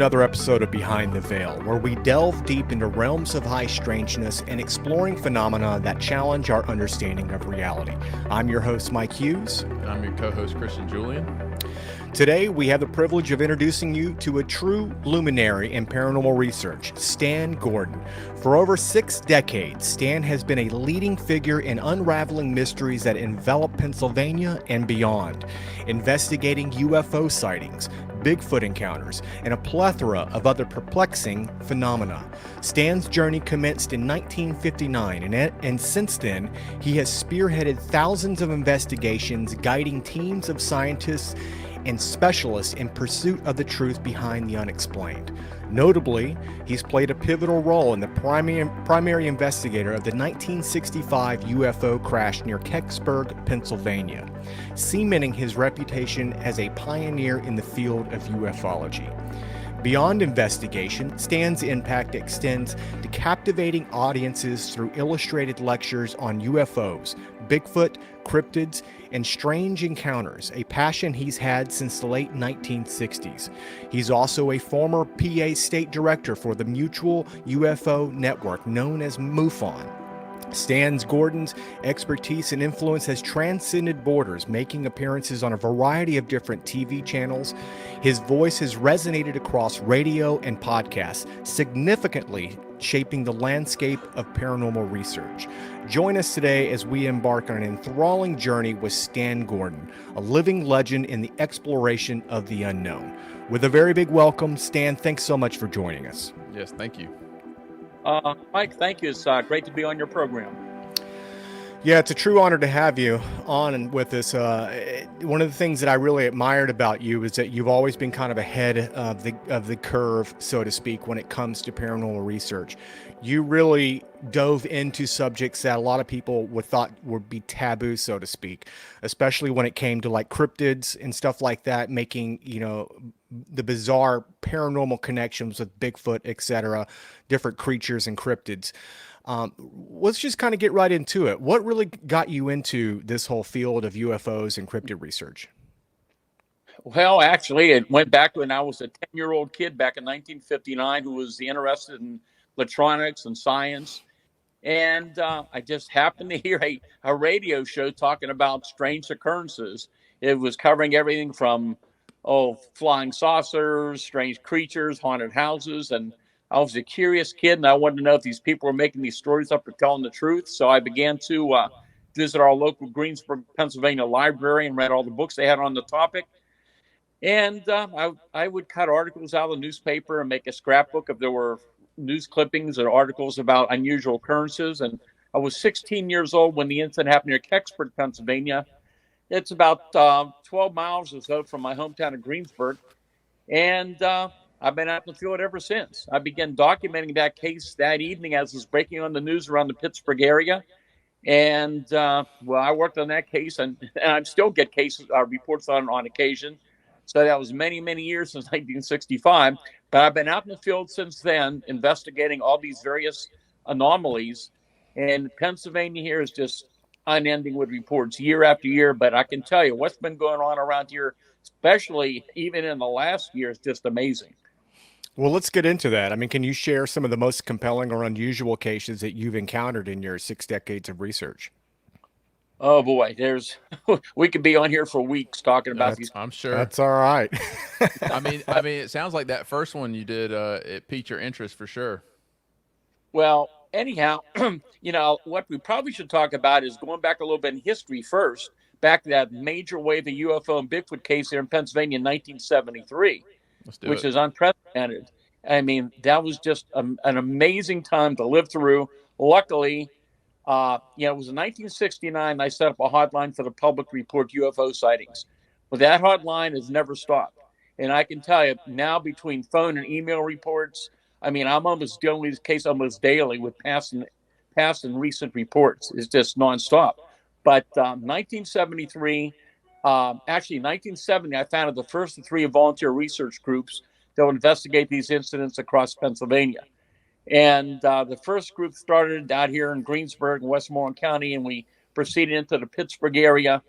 another episode of Behind the Veil, where we delve deep into realms of high strangeness and exploring phenomena that challenge our understanding of reality. I'm your host, Mike Hughes. And I'm your co-host, Christian Julian. Today, we have the privilege of introducing you to a true luminary in paranormal research, Stan Gordon. For over 6 decades, Stan has been a leading figure in unraveling mysteries that envelop Pennsylvania and beyond, investigating UFO sightings, Bigfoot encounters, and a plethora of other perplexing phenomena. Stan's journey commenced in 1959, and since then, he has spearheaded thousands of investigations, guiding teams of scientists and specialists in pursuit of the truth behind the unexplained. Notably, he's played a pivotal role in the primary investigator of the 1965 UFO crash near Kecksburg, Pennsylvania, cementing his reputation as a pioneer in the field of ufology. Beyond investigation, Stan's impact extends to captivating audiences through illustrated lectures on UFOs, Bigfoot, cryptids, and strange encounters, a passion he's had since the late 1960s. He's also a former PA state director for the Mutual UFO Network, known as MUFON. Stan Gordon's expertise and influence has transcended borders, making appearances on a variety of different TV channels. His voice has resonated across radio and podcasts, significantly shaping the landscape of paranormal research. Join us today as we embark on an enthralling journey with Stan Gordon, a living legend in the exploration of the unknown. With a very big welcome, Stan, thanks so much for joining us. Yes, thank you. Mike, thank you. It's great to be on your program. Yeah, it's a true honor to have you on and with us. One of the things that I really admired about you is that you've always been kind of ahead of the curve, so to speak, when it comes to paranormal research. You really dove into subjects that a lot of people thought would be taboo, so to speak, especially when it came to like cryptids and stuff like that, making, the bizarre paranormal connections with Bigfoot, etc., different creatures and cryptids. Let's just kind of get right into it. What really got you into this whole field of UFOs and cryptid research? Well, actually, it went back when I was a 10-year-old kid back in 1959 who was interested in electronics and science. And I just happened to hear a radio show talking about strange occurrences. It was covering everything from, flying saucers, strange creatures, haunted houses. And I was a curious kid, and I wanted to know if these people were making these stories up or telling the truth. So I began to visit our local Greensburg, Pennsylvania library and read all the books they had on the topic. And I would cut articles out of the newspaper and make a scrapbook if there were news clippings and articles about unusual occurrences. And I was 16 years old when the incident happened near Kecksburg, Pennsylvania. It's about 12 miles or so from my hometown of Greensburg. And I've been out in the field ever since. I began documenting that case that evening as it was breaking on the news around the Pittsburgh area. And, I worked on that case, and I still get reports on occasion. So that was many, many years since 1965. But I've been out in the field since then, investigating all these various anomalies. And Pennsylvania here is just unending with reports year after year. But I can tell you what's been going on around here, especially even in the last year, is just amazing. Well, let's get into that. I mean, can you share some of the most compelling or unusual cases that you've encountered in your 6 decades of research? Oh boy, we could be on here for weeks talking about these. I'm sure that's all right. I mean, it sounds like that first one you did, it piqued your interest for sure. Well, anyhow, what we probably should talk about is going back a little bit in history first, back to that major wave of UFO and Bigfoot case here in Pennsylvania in 1973, which is unprecedented. I mean, that was just an amazing time to live through. Luckily, it was in 1969 I set up a hotline for the public to report UFO sightings. But that hotline has never stopped. And I can tell you now, between phone and email reports, I mean, I'm almost dealing with this case almost daily with past and recent reports. It's just nonstop. But 1973, actually 1970, I founded the first of 3 volunteer research groups that will investigate these incidents across Pennsylvania. And the first group started out here in Greensburg, Westmoreland County, and we proceeded into the Pittsburgh area.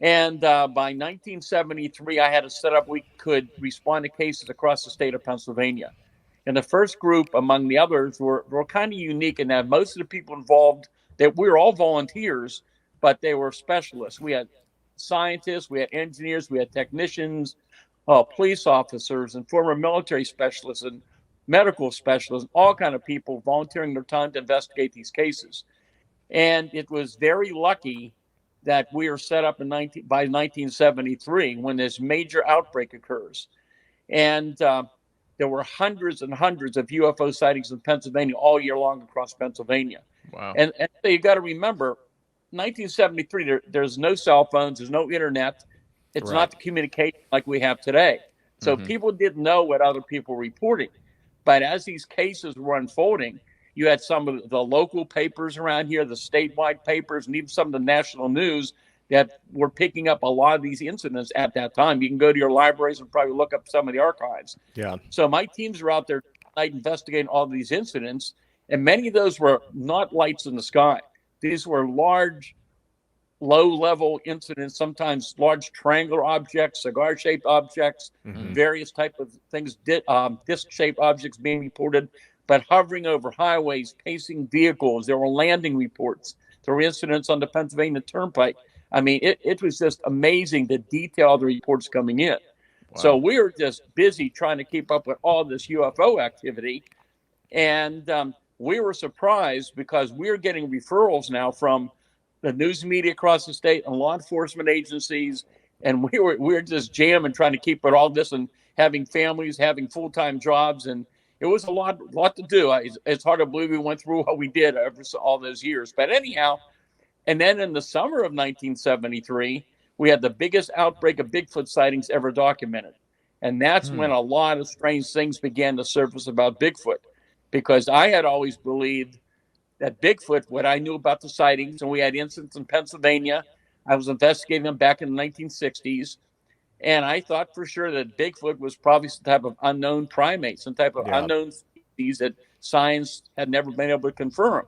And by 1973, I had a setup we could respond to cases across the state of Pennsylvania. And the first group, among the others, were kind of unique in that most of the people involved, that we were all volunteers, but they were specialists. We had scientists, we had engineers, we had technicians, police officers, and former military specialists and medical specialists, all kind of people volunteering their time to investigate these cases. And it was very lucky that we were set up by 1973 when this major outbreak occurs. And there were hundreds and hundreds of UFO sightings in Pennsylvania all year long across Pennsylvania. Wow. And so you got to remember, 1973, there's no cell phones, there's no internet. It's Right. not the communication like we have today. So people didn't know what other people were reporting. But as these cases were unfolding, you had some of the local papers around here, the statewide papers, and even some of the national news that were picking up a lot of these incidents at that time. You can go to your libraries and probably look up some of the archives. Yeah. So my teams were out there tonight investigating all of these incidents, and many of those were not lights in the sky. These were large, low-level incidents, sometimes large triangular objects, cigar-shaped objects, various type of things, disc-shaped objects being reported, but hovering over highways, pacing vehicles. There were landing reports. There were incidents on the Pennsylvania Turnpike. I mean, it was just amazing the detail of the reports coming in. Wow. So we were just busy trying to keep up with all this UFO activity. And we were surprised because we were getting referrals now from the news media across the state and law enforcement agencies. And we were just jamming, trying to keep with all this and having families, having full-time jobs. And it was a lot to do. It's hard to believe we went through what we did over all those years. But anyhow, and then in the summer of 1973, we had the biggest outbreak of Bigfoot sightings ever documented. And that's when a lot of strange things began to surface about Bigfoot, because I had always believed that Bigfoot, what I knew about the sightings, and we had incidents in Pennsylvania. I was investigating them back in the 1960s. And I thought for sure that Bigfoot was probably some type of unknown primate, some type of unknown species that science had never been able to confirm.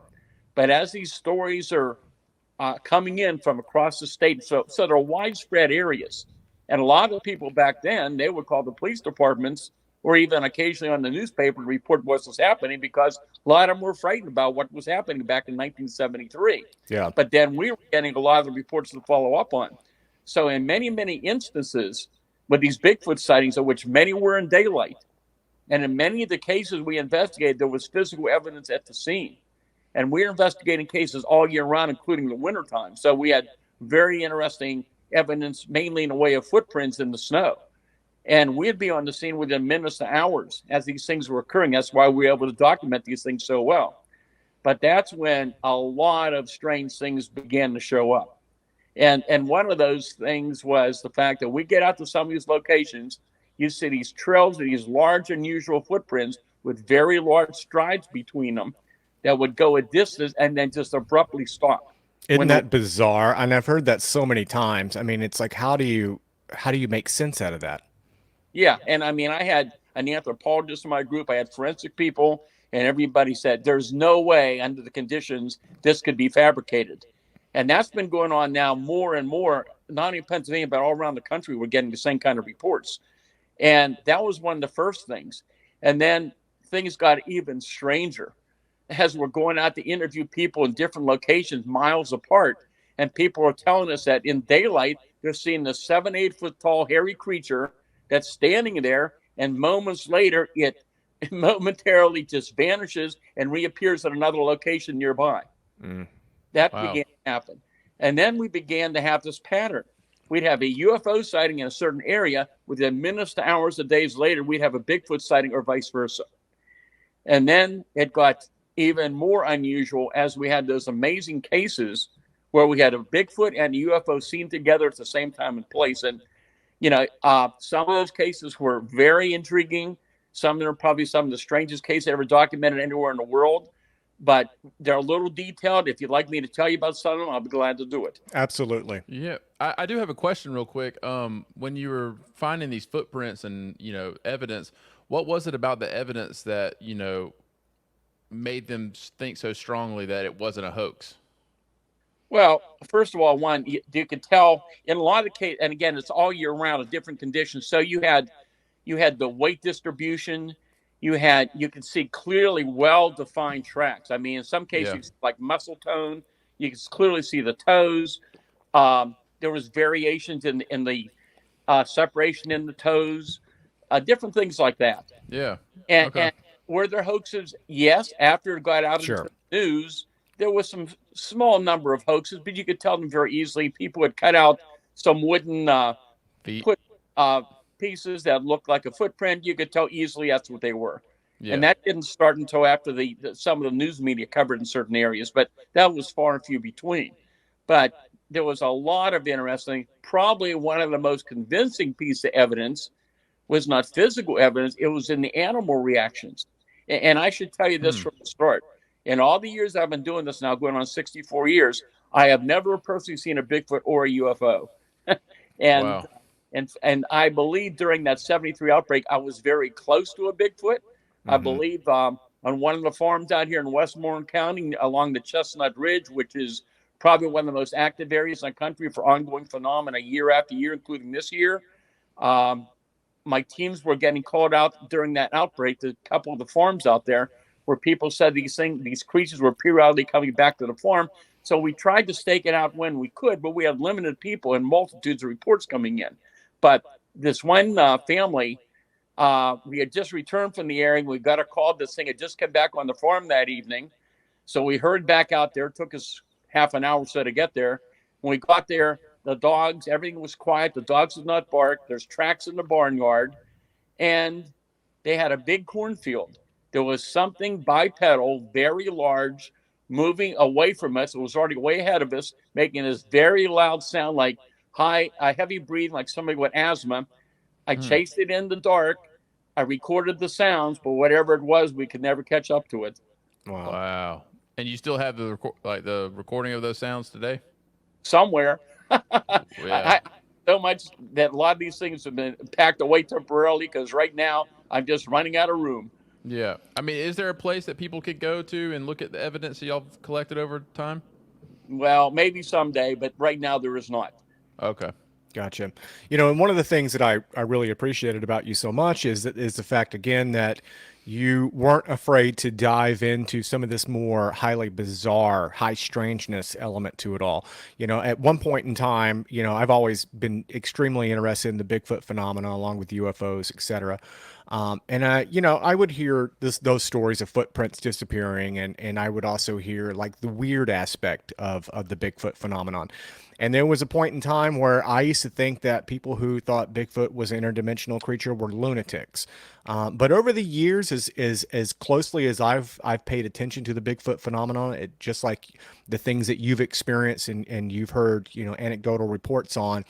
But as these stories are coming in from across the state, so there are widespread areas. And a lot of people back then, they would call the police departments or even occasionally on the newspaper to report what was happening, because a lot of them were frightened about what was happening back in 1973. Yeah. But then we were getting a lot of the reports to follow up on. So in many, many instances with these Bigfoot sightings, of which many were in daylight, and in many of the cases we investigated, there was physical evidence at the scene. And we're investigating cases all year round, including the wintertime. So we had very interesting evidence, mainly in the way of footprints in the snow. And we'd be on the scene within minutes to hours as these things were occurring. That's why we were able to document these things so well. But that's when a lot of strange things began to show up. And one of those things was the fact that we get out to some of these locations, you see these trails of these large, unusual footprints with very large strides between them that would go a distance and then just abruptly stop. Isn't that bizarre? And I've heard that so many times. I mean, it's like, how do you make sense out of that? Yeah. And I mean, I had an anthropologist in my group, I had forensic people, and everybody said, there's no way under the conditions this could be fabricated. And that's been going on now more and more, not only in Pennsylvania, but all around the country. We're getting the same kind of reports. And that was one of the first things. And then things got even stranger as we're going out to interview people in different locations miles apart. And people are telling us that in daylight, they're seeing the 7-8 foot tall hairy creature that's standing there. And moments later, it momentarily just vanishes and reappears at another location nearby. That began to happen. And then we began to have this pattern. We'd have a UFO sighting in a certain area. Within minutes to hours or days later, we'd have a Bigfoot sighting or vice versa. And then it got even more unusual as we had those amazing cases where we had a Bigfoot and a UFO seen together at the same time and place. And, you know, some of those cases were very intriguing. Some of them are probably some of the strangest cases ever documented anywhere in the world. But they're a little detailed. If you'd like me to tell you about some of them, I'll be glad to do it. Absolutely. Yeah. I do have a question real quick. When you were finding these footprints and, you know, evidence, what was it about the evidence that, you know, made them think so strongly that it wasn't a hoax? Well, first of all, one, you could tell in a lot of the case, and again, it's all year round of different conditions. So you had the weight distribution, you could see clearly well defined tracks. I mean, in some Yeah. cases, like muscle tone, you can clearly see the toes. There was variations in the separation in the toes, different things like that. Yeah. Okay. And were there hoaxes? Yes. After it got out into Sure. the news, there was some small number of hoaxes, but you could tell them very easily. People would cut out some wooden Feet. put pieces that looked like a footprint. You could tell easily that's what they were. And Yeah. that didn't start until after some of the news media covered in certain areas, but that was far and few between. But there was a lot of interesting. Probably one of the most convincing piece of evidence was not physical evidence; it was in the animal reactions. And I should tell you this Hmm. from the start: in all the years I've been doing this now, going on 64 years, I have never personally seen a Bigfoot or a UFO. and Wow. and I believe during that 73 outbreak, I was very close to a Bigfoot. I Hmm. believe on one of the farms out here in Westmoreland County along the Chestnut Ridge, which is probably one of the most active areas in the country for ongoing phenomena year after year, including this year. Um, my teams were getting called out during that outbreak to a couple of the farms out there where people said these creatures were periodically coming back to the farm. So we tried to stake it out when we could, but we had limited people and multitudes of reports coming in. But this one family, we had just returned from the area. We got a call. This thing had just come back on the farm that evening. So we hurried back out there. It took us half an hour or so to get there. When we got there, the dogs, everything was quiet. The dogs did not bark. There's tracks in the barnyard. And they had a big cornfield. There was something bipedal, very large, moving away from us. It was already way ahead of us, making this very loud sound like heavy breathing, like somebody with asthma. I Hmm. chased it in the dark. I recorded the sounds, but whatever it was, we could never catch up to it. Wow. Wow. And you still have the recording of those sounds today? Somewhere. Yeah. I so much that a lot of these things have been packed away temporarily because right now I'm just running out of room. Yeah. I mean, is there a place that people could go to and look at the evidence that y'all have collected over time? Well, maybe someday, but right now there is not. Okay. Gotcha. You know, and one of the things that I really appreciated about you so much is the fact again that you weren't afraid to dive into some of this more highly bizarre, high strangeness element to it all. You know, at one point in time, you know, I've always been extremely interested in the Bigfoot phenomena along with UFOs, etc. And you know, I would hear those stories of footprints disappearing, and I would also hear like the weird aspect of the Bigfoot phenomenon. And there was a point in time where I used to think that people who thought Bigfoot was an interdimensional creature were lunatics. But over the years, as closely as I've paid attention to the Bigfoot phenomenon, it just like the things that you've experienced and you've heard, you know, anecdotal reports on,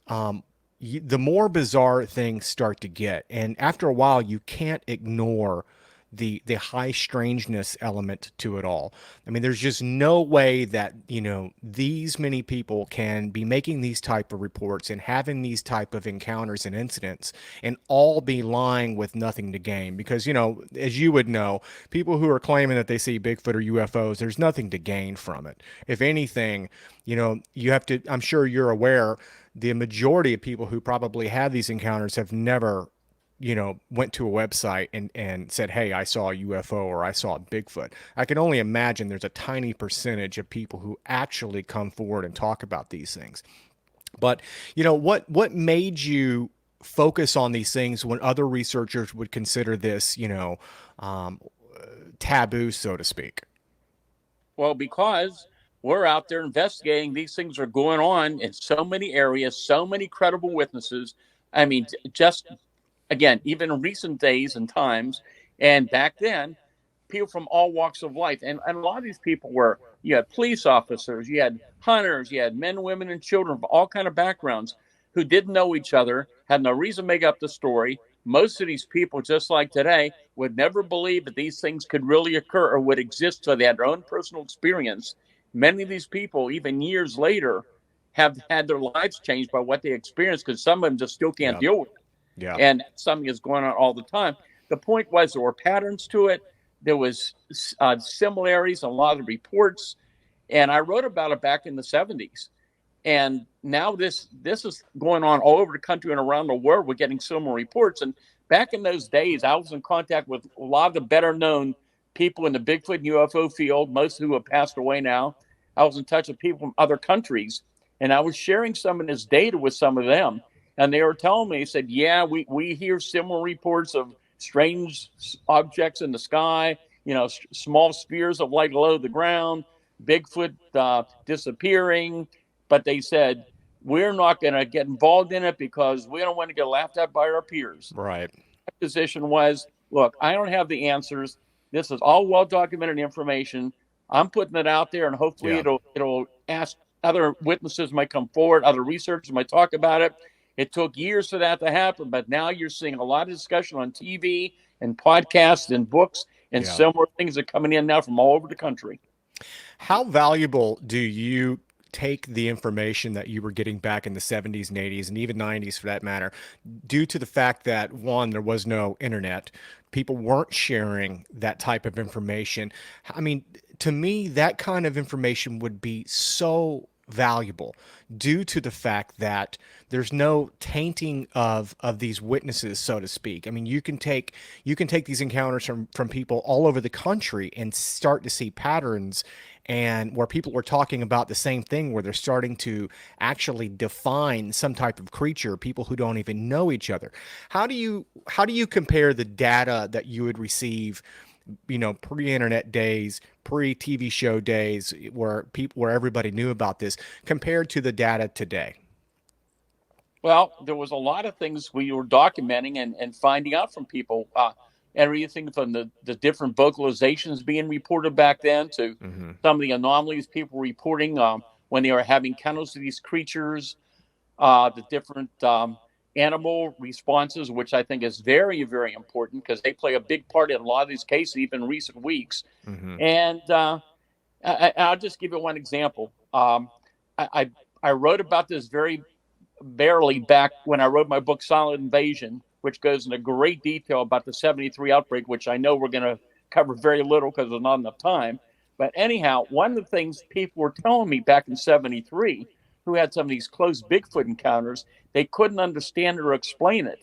the more bizarre things start to get, and after a while, you can't ignore the high strangeness element to it all. I mean, there's just no way that, you know, these many people can be making these type of reports and having these type of encounters and incidents and all be lying with nothing to gain. Because, you know, as you would know, people who are claiming that they see Bigfoot or UFOs, there's nothing to gain from it. If anything, you know, you have to, I'm sure you're aware, the majority of people who probably have these encounters have never, you know, went to a website and said, hey, I saw a UFO or I saw a Bigfoot. I can only imagine there's a tiny percentage of people who actually come forward and talk about these things. But, you know, what made you focus on these things when other researchers would consider this, you know, um, taboo, so to speak? Well, because we're out there investigating, these things are going on in so many areas, so many credible witnesses. I mean, just again, even in recent days and times, and back then, people from all walks of life. And a lot of these people were, you had police officers, you had hunters, you had men, women, and children from all kind of backgrounds who didn't know each other, had no reason to make up the story. Most of these people, just like today, would never believe that these things could really occur or would exist, so they had their own personal experience. Many of these people, even years later, have had their lives changed by what they experienced because some of them just still can't Yeah. deal with it. Yeah. And something is going on all the time. The point was there were patterns to it. There was similarities in a lot of reports, And I wrote about it back in the 70s. And now this is going on all over the country and around the world. We're getting similar reports. And back in those days, I was in contact with a lot of the better known people in the Bigfoot and UFO field, most who have passed away now. I was in touch with people from other countries, and I was sharing some of this data with some of them. And they were telling me, they said, yeah, we hear similar reports of strange objects in the sky, small spheres of light below the ground, Bigfoot disappearing. But they said, we're not going to get involved in it because we don't want to get laughed at by our peers. Right. My position was, look, I don't have the answers. This is all well-documented information. I'm putting it out there, and hopefully it'll ask other witnesses might come forward, other researchers might talk about it. It took years for that to happen, but now you're seeing a lot of discussion on TV and podcasts and books, and similar things are coming in now from all over the country. How valuable do you take the information that you were getting back in the 70s and 80s and even 90s for that matter, due to the fact that, one, there was no internet, people weren't sharing that type of information? I mean, to me, that kind of information would be so valuable due to the fact that there's no tainting of these witnesses, so to speak. I mean, you can take these encounters from people all over the country and start to see patterns, and where people were talking about the same thing, where they're starting to actually define some type of creature, people who don't even know each other. How do you compare the data that you would receive, pre-internet days, pre-TV show days, where everybody knew about this, compared to the data today? Well, there was a lot of things we were documenting and finding out from people. Everything from the different vocalizations being reported back then to some of the anomalies people were reporting when they were having encounters with these creatures, the different animal responses, which I think is very, very important because they play a big part in a lot of these cases, even in recent weeks. And I'll just give you one example. I wrote about this very barely back when I wrote my book, Silent Invasion, which goes into great detail about the 73 outbreak, which I know we're going to cover very little because there's not enough time. But anyhow, one of the things people were telling me back in 73, who had some of these close Bigfoot encounters, they couldn't understand it or explain it.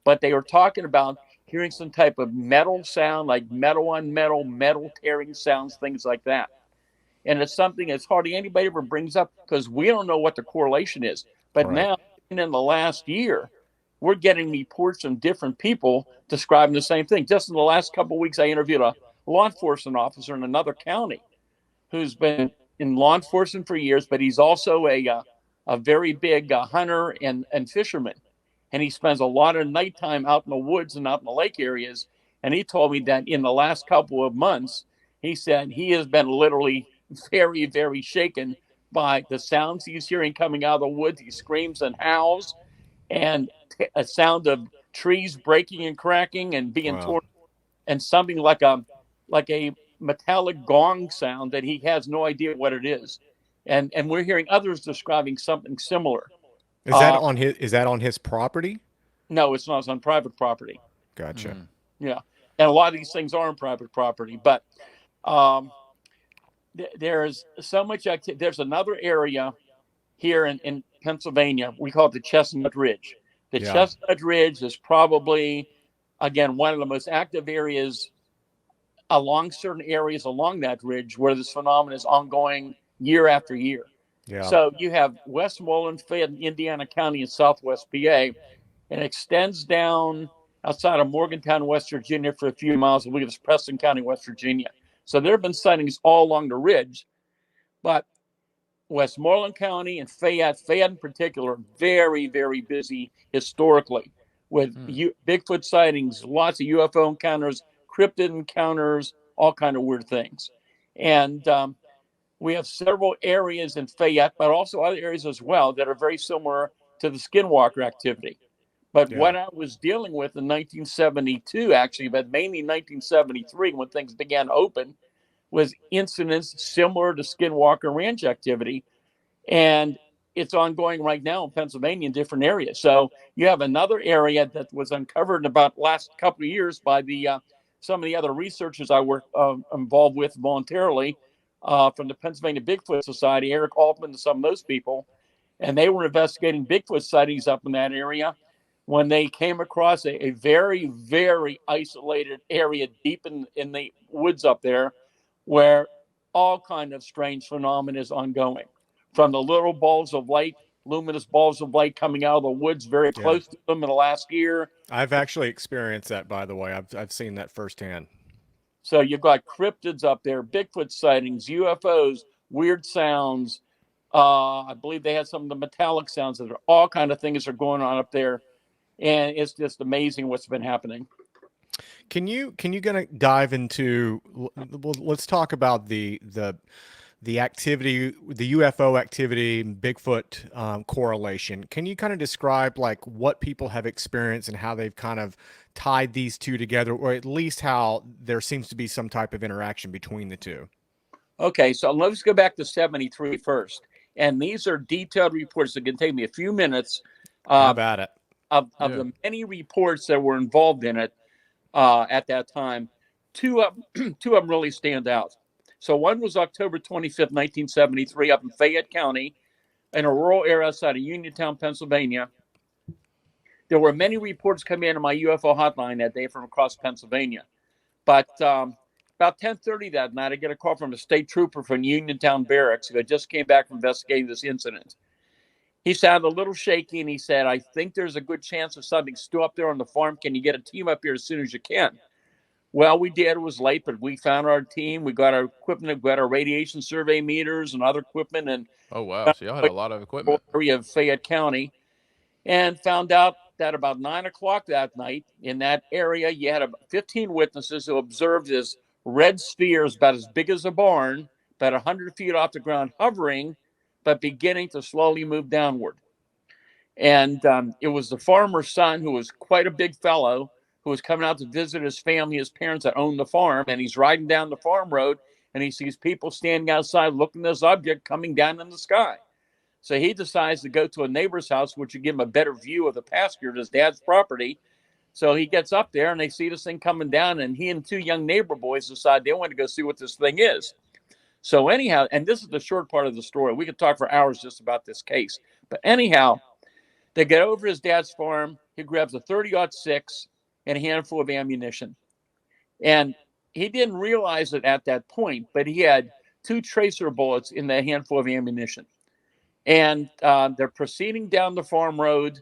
But they were talking about hearing some type of metal sound, like metal on metal, metal tearing sounds, things like that. And it's something that's hardly anybody ever brings up because we don't know what the correlation is. But now, in the last year, we're getting reports from different people describing the same thing. Just in the last couple of weeks, I interviewed a law enforcement officer in another county who's been in law enforcement for years, but he's also a very big hunter and fisherman. And he spends a lot of nighttime out in the woods and out in the lake areas. And he told me that in the last couple of months, he said he has been literally very, very shaken by the sounds he's hearing coming out of the woods. He screams and howls, and a sound of trees breaking and cracking and being torn, and something like a metallic gong sound that he has no idea what it is. And we're hearing others describing something similar. Is that on his property? No, it's not. It's on private property. Gotcha. Yeah. And a lot of these things are on private property, but there's so much activity. There's another area here in Pennsylvania. We call it the Chestnut Ridge. The Chestnut Ridge is probably, again, one of the most active areas along certain areas along that ridge where this phenomenon is ongoing year after year. Yeah. So you have Westmoreland, Fayette, Indiana County, and Southwest PA, and it extends down outside of Morgantown, West Virginia for a few miles. I believe it's Preston County, West Virginia. So there have been sightings all along the ridge, but Westmoreland County and Fayette in particular, very, very busy historically with Bigfoot sightings, lots of UFO encounters, cryptid encounters, all kind of weird things. And we have several areas in Fayette, but also other areas as well that are very similar to the skinwalker activity. But what I was dealing with in 1972, actually, but mainly 1973, when things began to open, was incidents similar to skinwalker ranch activity. And it's ongoing right now in Pennsylvania in different areas. So you have another area that was uncovered in about the last couple of years by some of the other researchers I work involved with voluntarily, from the Pennsylvania Bigfoot Society, Eric Altman and some of those people, and they were investigating Bigfoot sightings up in that area when they came across a very, very isolated area deep in the woods up there where all kind of strange phenomena is ongoing. From the little balls of light, luminous balls of light coming out of the woods very close to them in the last year. I've actually experienced that, by the way. I've seen that firsthand. So you've got cryptids up there, Bigfoot sightings, UFOs, weird sounds. I believe they had some of the metallic sounds. That are all kind of things are going on up there, and it's just amazing what's been happening. Can you gonna dive into? Let's talk about the activity, the UFO activity, Bigfoot correlation. Can you kind of describe like what people have experienced and how they've kind of tied these two together, or at least how there seems to be some type of interaction between the two? Okay, so let's go back to 73 first. And these are detailed reports that can take me a few minutes. How about it? Of the many reports that were involved in it at that time, two of them really stand out. So one was October 25th, 1973, up in Fayette County, in a rural area outside of Uniontown, Pennsylvania. There were many reports coming into my UFO hotline that day from across Pennsylvania. But about 10:30 that night, I get a call from a state trooper from Uniontown Barracks who had just came back from investigating this incident. He sounded a little shaky, and he said, "I think there's a good chance of something still up there on the farm. Can you get a team up here as soon as you can?" Well, we did. It was late, but we found our team. We got our equipment. We got our radiation survey meters and other equipment. And oh, wow. So y'all had a lot of equipment. Area of Fayette County, and found out that about 9 o'clock that night in that area, you had about 15 witnesses who observed this red spheres about as big as a barn, about 100 feet off the ground, hovering, but beginning to slowly move downward. And it was the farmer's son, who was quite a big fellow, who was coming out to visit his family, his parents that owned the farm. And he's riding down the farm road, and he sees people standing outside looking at this object coming down in the sky. So he decides to go to a neighbor's house, which would give him a better view of the pasture at his dad's property. So he gets up there, and they see this thing coming down, and he and two young neighbor boys decide they want to go see what this thing is. So anyhow, and this is the short part of the story. We could talk for hours just about this case. But anyhow, they get over his dad's farm. He grabs a 30-06 and a handful of ammunition. And he didn't realize it at that point, but he had 2 tracer bullets in that handful of ammunition. And they're proceeding down the farm road.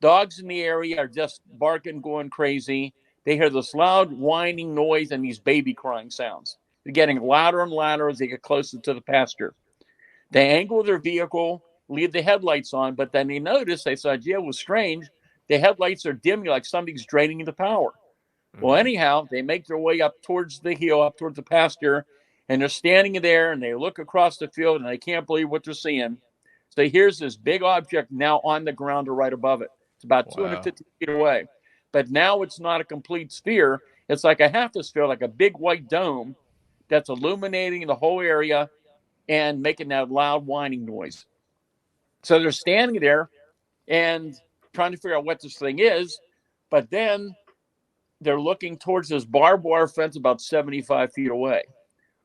Dogs in the area are just barking, going crazy. They hear this loud whining noise and these baby crying sounds. They're getting louder and louder as they get closer to the pasture. They angle their vehicle, leave the headlights on, but then they notice, they said, yeah, it was strange. The headlights are dimming like something's draining the power. Mm-hmm. Well, anyhow, they make their way up towards the hill, up towards the pasture, and they're standing there, and they look across the field, and they can't believe what they're seeing. So here's this big object now on the ground or right above it. It's about 250 feet away. But now it's not a complete sphere. It's like a half a sphere, like a big white dome that's illuminating the whole area and making that loud whining noise. So they're standing there and trying to figure out what this thing is. But then they're looking towards this barbed wire fence about 75 feet away.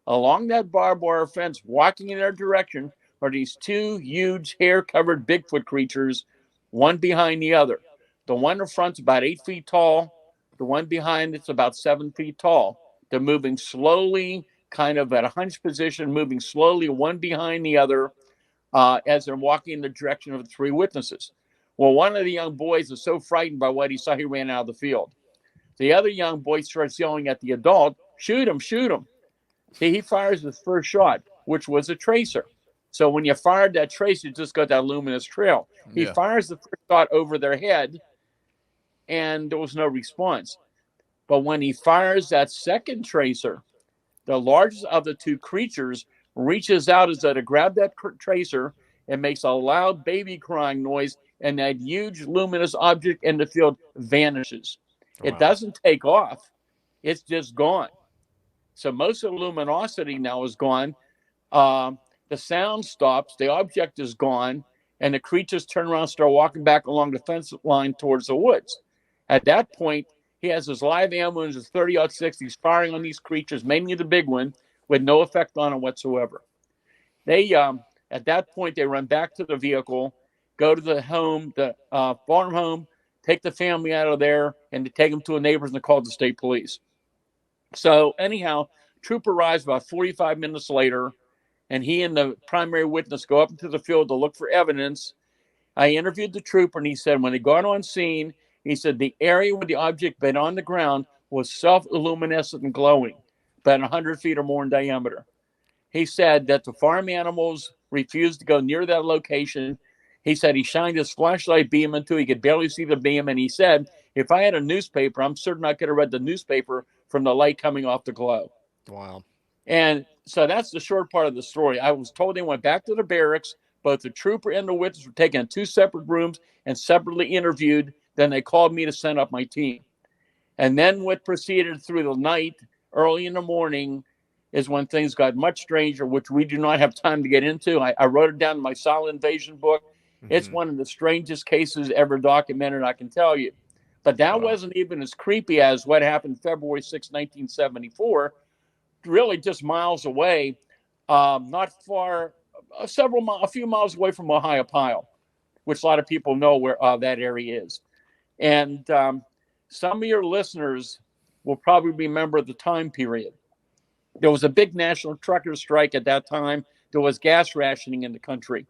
Along that barbed wire fence, walking in their direction, are these 2 huge hair-covered Bigfoot creatures, one behind the other. The one in front's about 8 feet tall. The one behind it's about 7 feet tall. They're moving slowly, kind of at a hunched position, moving slowly, one behind the other, as they're walking in the direction of the 3 witnesses. Well, one of the young boys is so frightened by what he saw, he ran out of the field. The other young boy starts yelling at the adult, "Shoot him, shoot him." See, he fires his first shot, which was a tracer. So when you fired that tracer, you just got that luminous trail. He fires the first shot over their head, and there was no response. But when he fires that second tracer, the largest of the 2 creatures reaches out as though to grab that tracer and makes a loud baby crying noise, and that huge luminous object in the field vanishes. Wow. It doesn't take off. It's just gone. So most of the luminosity now is gone. The sound stops. The object is gone. And the creatures turn around and start walking back along the fence line towards the woods. At that point, he has his live ammo and his 30-06. He's firing on these creatures, mainly the big one. with no effect on them whatsoever. They, at that point, they run back to the vehicle, go to the home, the farm home, take the family out of there, and to take them to a neighbor's and call the state police. So anyhow, trooper arrives about 45 minutes later, and he and the primary witness go up into the field to look for evidence. I interviewed the trooper, and he said when they got on scene, he said the area where the object been on the ground was self-luminescent and glowing, about 100 feet or more in diameter. He said that the farm animals refused to go near that location. He said he shined his flashlight beam into it. He could barely see the beam. And he said, if I had a newspaper, I'm certain I could have read the newspaper from the light coming off the glow. Wow. And so that's the short part of the story. I was told they went back to the barracks. Both the trooper and the witness were taken in 2 separate rooms and separately interviewed. Then they called me to send up my team. And then what proceeded through the night, early in the morning, is when things got much stranger, which we do not have time to get into. I wrote it down in my Silent Invasion book. Mm-hmm. It's one of the strangest cases ever documented, I can tell you. But that wasn't even as creepy as what happened February 6, 1974, really just miles away, not far, a few miles away from Ohio Pile, which a lot of people know where that area is. And some of your listeners will probably remember the time period. There was a big national trucker strike at that time. There was gas rationing in the country.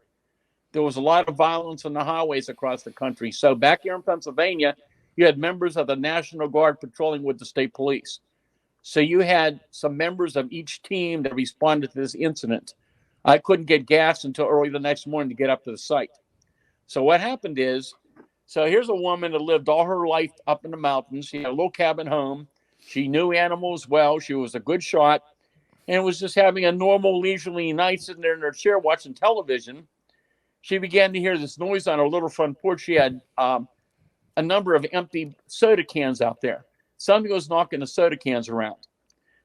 There was a lot of violence on the highways across the country. So back here in Pennsylvania, you had members of the National Guard patrolling with the state police. So you had some members of each team that responded to this incident. I couldn't get gas until early the next morning to get up to the site. So what happened is, so here's a woman that lived all her life up in the mountains. She had a little cabin home. She knew animals well. She was a good shot and was just having a normal leisurely night sitting there in her chair watching television. She began to hear this noise on her little front porch. She had a number of empty soda cans out there. Somebody was knocking the soda cans around.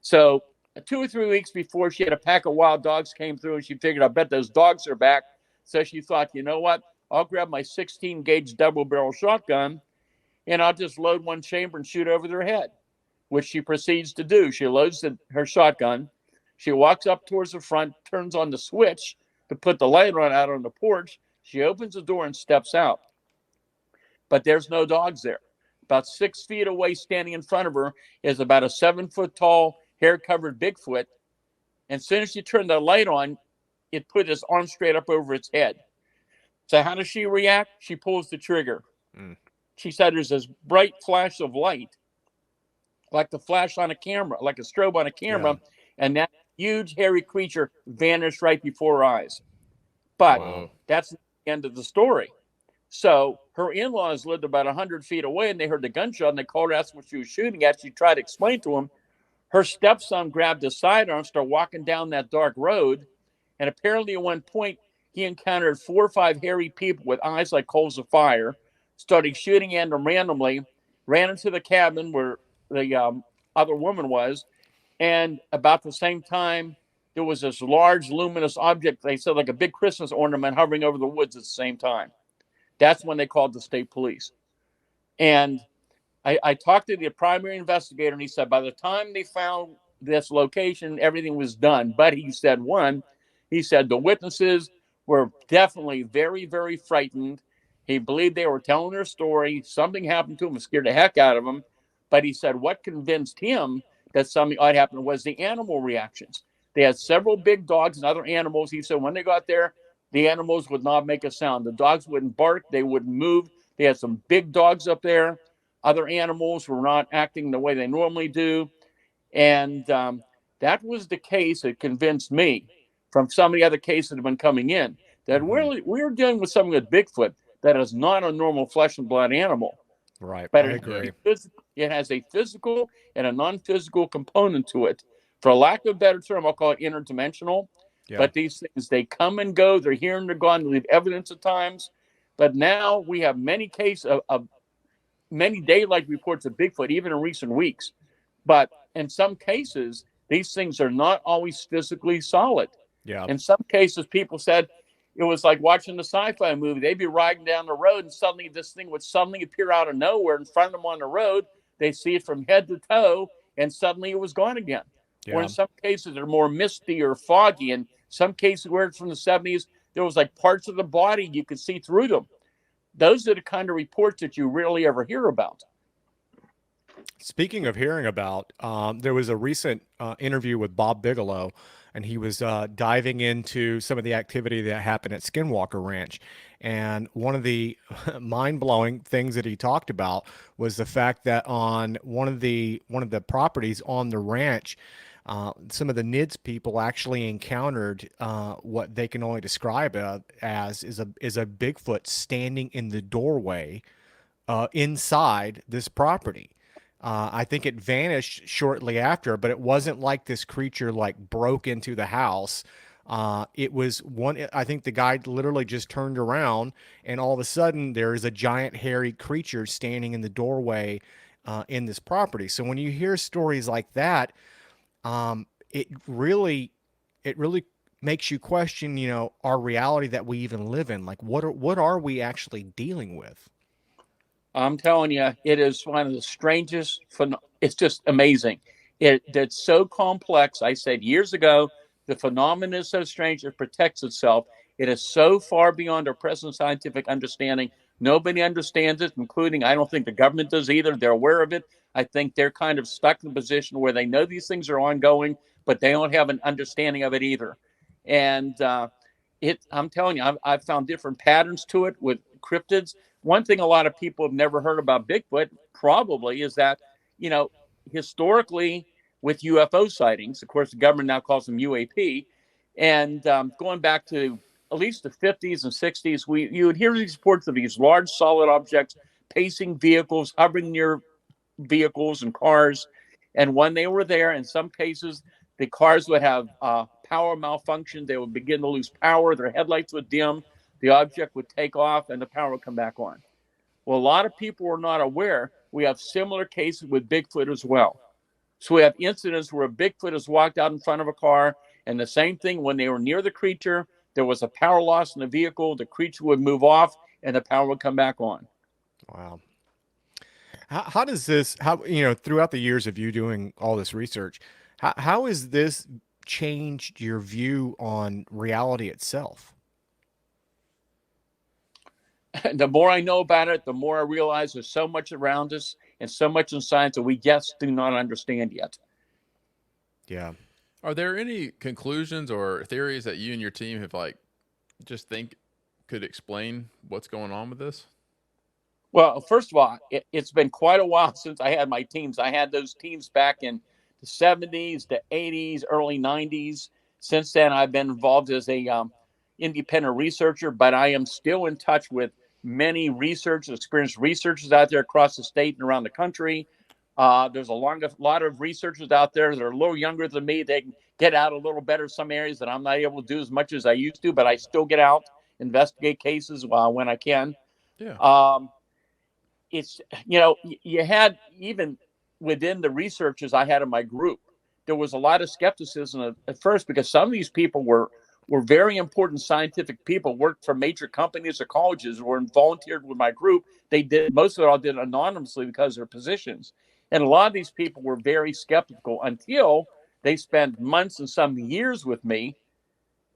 So 2 or 3 weeks before, she had a pack of wild dogs came through, and she figured, I bet those dogs are back. So she thought, you know what? I'll grab my 16-gauge double-barrel shotgun, and I'll just load one chamber and shoot over their head, which she proceeds to do. She loads her shotgun. She walks up towards the front, turns on the switch to put the light on out on the porch. She opens the door and steps out. But there's no dogs there. About 6 feet away, standing in front of her, is about a 7-foot-tall, hair-covered Bigfoot. And as soon as she turned the light on, it put its arm straight up over its head. So how does she react? She pulls the trigger. She said there's this bright flash of light, like the flash on a camera, like a strobe on a camera, and that huge, hairy creature vanished right before her eyes. But that's the end of the story. So her in-laws lived about 100 feet away, and they heard the gunshot, and they called her, asked what she was shooting at. She tried to explain to him. Her stepson grabbed his sidearm, started walking down that dark road, and apparently at one point, he encountered 4 or 5 hairy people with eyes like coals of fire, started shooting at them randomly, ran into the cabin where the other woman was, and about the same time, there was this large luminous object, they said like a big Christmas ornament hovering over the woods at the same time. That's when they called the state police. And I talked to the primary investigator, and he said by the time they found this location, everything was done. But he said, the witnesses were definitely very, very frightened. He believed they were telling their story. Something happened to them, scared the heck out of him. But he said what convinced him that something odd happened was the animal reactions. They had several big dogs and other animals. He said when they got there, the animals would not make a sound. The dogs wouldn't bark. They wouldn't move. They had some big dogs up there. Other animals were not acting the way they normally do. And that was the case that convinced me from some of the other cases that have been coming in that we're dealing with something with Bigfoot that is not a normal flesh and blood animal. Right. But I agree. It has a physical and a non-physical component to it. For lack of a better term, I'll call it interdimensional. Yeah. But these things, they come and go. They're here and they're gone. They leave evidence at times. But now we have many cases of many daylight reports of Bigfoot, even in recent weeks. But in some cases, these things are not always physically solid. Yeah. In some cases, people said it was like watching a sci-fi movie. They'd be riding down the road, and suddenly this thing would suddenly appear out of nowhere in front of them on the road. They see it from head to toe, and suddenly it was gone again. or Yeah. in some cases they're more misty or foggy. In some cases where it's from the 70s, there was like parts of the body you could see through them. Those are the kind of reports that you rarely ever hear about. Speaking of hearing about, there was a recent interview with Bob Bigelow, and he was diving into some of the activity that happened at Skinwalker Ranch. And one of the mind-blowing things that he talked about was the fact that on one of the properties on the ranch, some of the NIDS people actually encountered what they can only describe as is a Bigfoot standing in the doorway inside this property. I think it vanished shortly after, but it wasn't like this creature like broke into the house. It was one, I think the guy literally just turned around and all of a sudden there is a giant hairy creature standing in the doorway in this property. So when you hear stories like that, it really makes you question, our reality that we even live in. Like what are we actually dealing with? I'm telling you, it is one of the strangest. It's just amazing. It's so complex. I said years ago, the phenomenon is so strange it protects itself. It is so far beyond our present scientific understanding. Nobody understands it, including I don't think the government does either. They're aware of it. I think they're kind of stuck in a position where they know these things are ongoing, but they don't have an understanding of it either. And I'm telling you, I've found different patterns to it with cryptids. One thing a lot of people have never heard about Bigfoot probably is that, you know, historically with UFO sightings, of course, the government now calls them UAP, and going back to at least the 50s and 60s, you would hear these reports of these large solid objects pacing vehicles, hovering near vehicles and cars. And when they were there, in some cases, the cars would have power malfunction. They would begin to lose power. Their headlights would dim. The object would take off and the power would come back on. Well, a lot of people are not aware. We have similar cases with Bigfoot as well. So we have incidents where a Bigfoot has walked out in front of a car, and the same thing when they were near the creature, there was a power loss in the vehicle. The creature would move off and the power would come back on. Wow. How does this, throughout the years of you doing all this research, how has this changed your view on reality itself? The more I know about it, the more I realize there's so much around us and so much in science that we just do not understand yet. Yeah. Are there any conclusions or theories that you and your team have just think could explain what's going on with this? Well, first of all, it's been quite a while since I had my teams. I had those teams back in the 70s, the 80s, early 90s. Since then, I've been involved as a independent researcher, but I am still in touch with many experienced researchers out there across the state and around the country. There's a lot of researchers out there that are a little younger than me. They can get out a little better in some areas that I'm not able to do as much as I used to, but I still get out, investigate cases when I can. Yeah. It's, you had, even within the researchers I had in my group, there was a lot of skepticism at first because some of these people were very important scientific people, worked for major companies or colleges, were volunteered with my group. Most of it all did anonymously because of their positions. And a lot of these people were very skeptical until they spent months and some years with me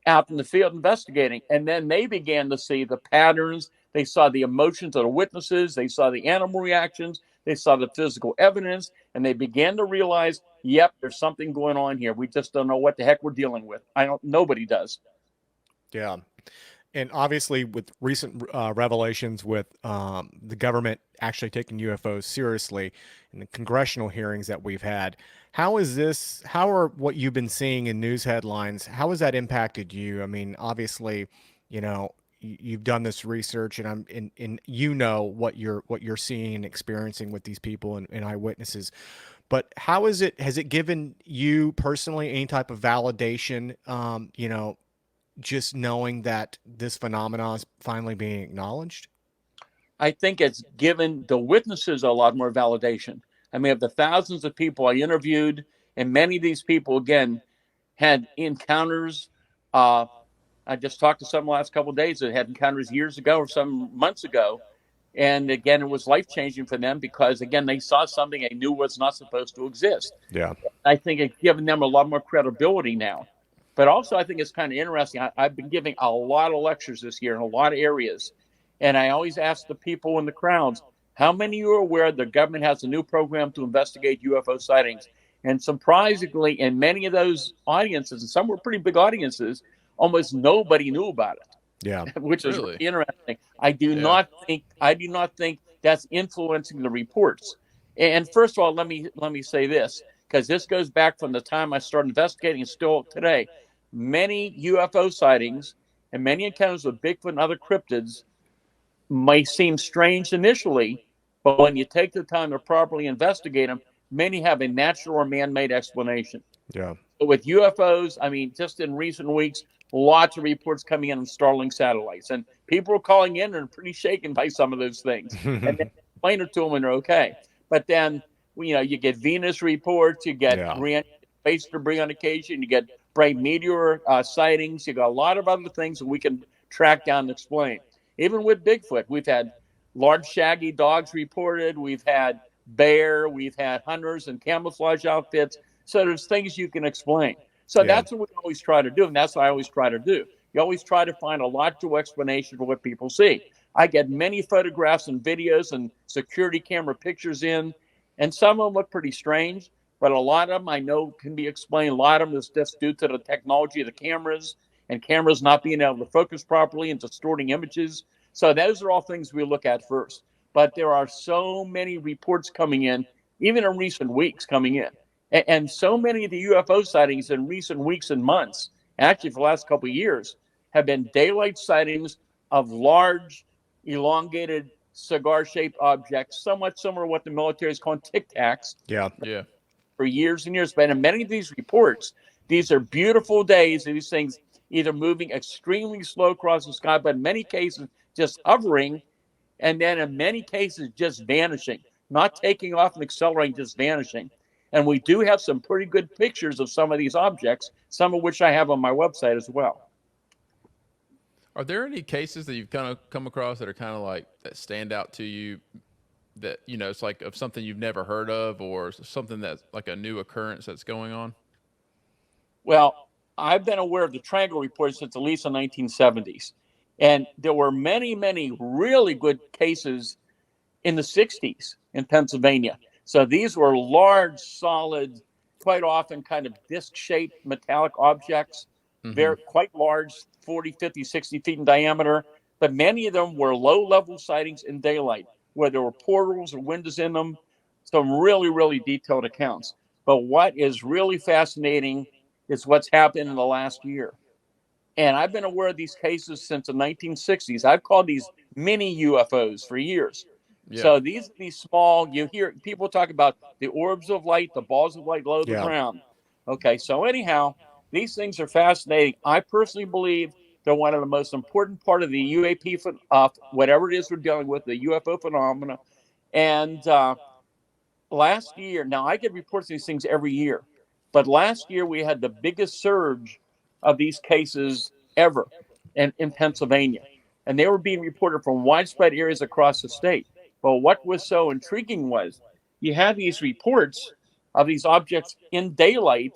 out in the field investigating. And then they began to see the patterns. They saw the emotions of the witnesses. They saw the animal reactions. They saw the physical evidence. And they began to realize, yep, there's something going on here. We just don't know what the heck we're dealing with. Nobody does. Yeah. And obviously, with recent revelations with the government actually taking UFOs seriously and the congressional hearings that we've had, how are what you've been seeing in news headlines, how has that impacted you? I mean, obviously, you've done this research and what you're seeing and experiencing with these people and eyewitnesses. But has it given you personally any type of validation, just knowing that this phenomenon is finally being acknowledged? I think it's given the witnesses a lot more validation. I mean, of the thousands of people I interviewed, and many of these people, again, had encounters. I just talked to some last couple of days that had encounters years ago or some months ago. And again, it was life-changing for them because, again, they saw something they knew was not supposed to exist. Yeah. I think it's given them a lot more credibility now. But also, I think it's kind of interesting. I've been giving a lot of lectures this year in a lot of areas. And I always ask the people in the crowds, how many of you are aware the government has a new program to investigate UFO sightings? And surprisingly, in many of those audiences, and some were pretty big audiences, almost nobody knew about it. Yeah. Which is Really? really interesting. I do not think that's influencing the reports. And first of all, let me say this, because this goes back from the time I started investigating and still today. Many UFO sightings and many encounters with Bigfoot and other cryptids may seem strange initially, but when you take the time to properly investigate them, many have a natural or man-made explanation. Yeah. With UFOs, I mean, just in recent weeks, lots of reports coming in on Starlink satellites, and people are calling in and pretty shaken by some of those things. And then explain it to them, and they're okay. But then, you get Venus reports, you get space debris on occasion, you get bright meteor sightings, you got a lot of other things that we can track down and explain. Even with Bigfoot, we've had large shaggy dogs reported, we've had bear, we've had hunters and camouflage outfits. So there's things you can explain. So that's what we always try to do, and that's what I always try to do. You always try to find a logical explanation for what people see. I get many photographs and videos and security camera pictures in, and some of them look pretty strange, but a lot of them I know can be explained. A lot of them is just due to the technology of the cameras and cameras not being able to focus properly and distorting images. So those are all things we look at first. But there are so many reports coming in, even in recent weeks coming in. And so many of the UFO sightings in recent weeks and months, actually for the last couple of years, have been daylight sightings of large, elongated, cigar-shaped objects, somewhat similar to what the military is calling Tic Tacs. Yeah. For years and years. But in many of these reports, these are beautiful days, and these things either moving extremely slow across the sky, but in many cases just hovering, and then in many cases just vanishing, not taking off and accelerating, just vanishing. And we do have some pretty good pictures of some of these objects, some of which I have on my website as well. Are there any cases that you've kind of come across that are kind of like that stand out to you that, it's like of something you've never heard of or something that's like a new occurrence that's going on? Well, I've been aware of the triangle report since at least the 1970s. And there were many, many really good cases in the 60s in Pennsylvania. So these were large, solid, quite often kind of disc-shaped metallic objects, very quite large, 40, 50, 60 feet in diameter. But many of them were low-level sightings in daylight, where there were portals or windows in them. Some really, really detailed accounts. But what is really fascinating is what's happened in the last year. And I've been aware of these cases since the 1960s. I've called these mini UFOs for years. Yeah. So these small, you hear people talk about the orbs of light, the balls of light low to the ground. Okay, so anyhow, these things are fascinating. I personally believe they're one of the most important part of the UAP, whatever it is we're dealing with, the UFO phenomena. And last year, now I get reports of these things every year, but last year we had the biggest surge of these cases ever in Pennsylvania. And they were being reported from widespread areas across the state. But what was so intriguing was you had these reports of these objects in daylight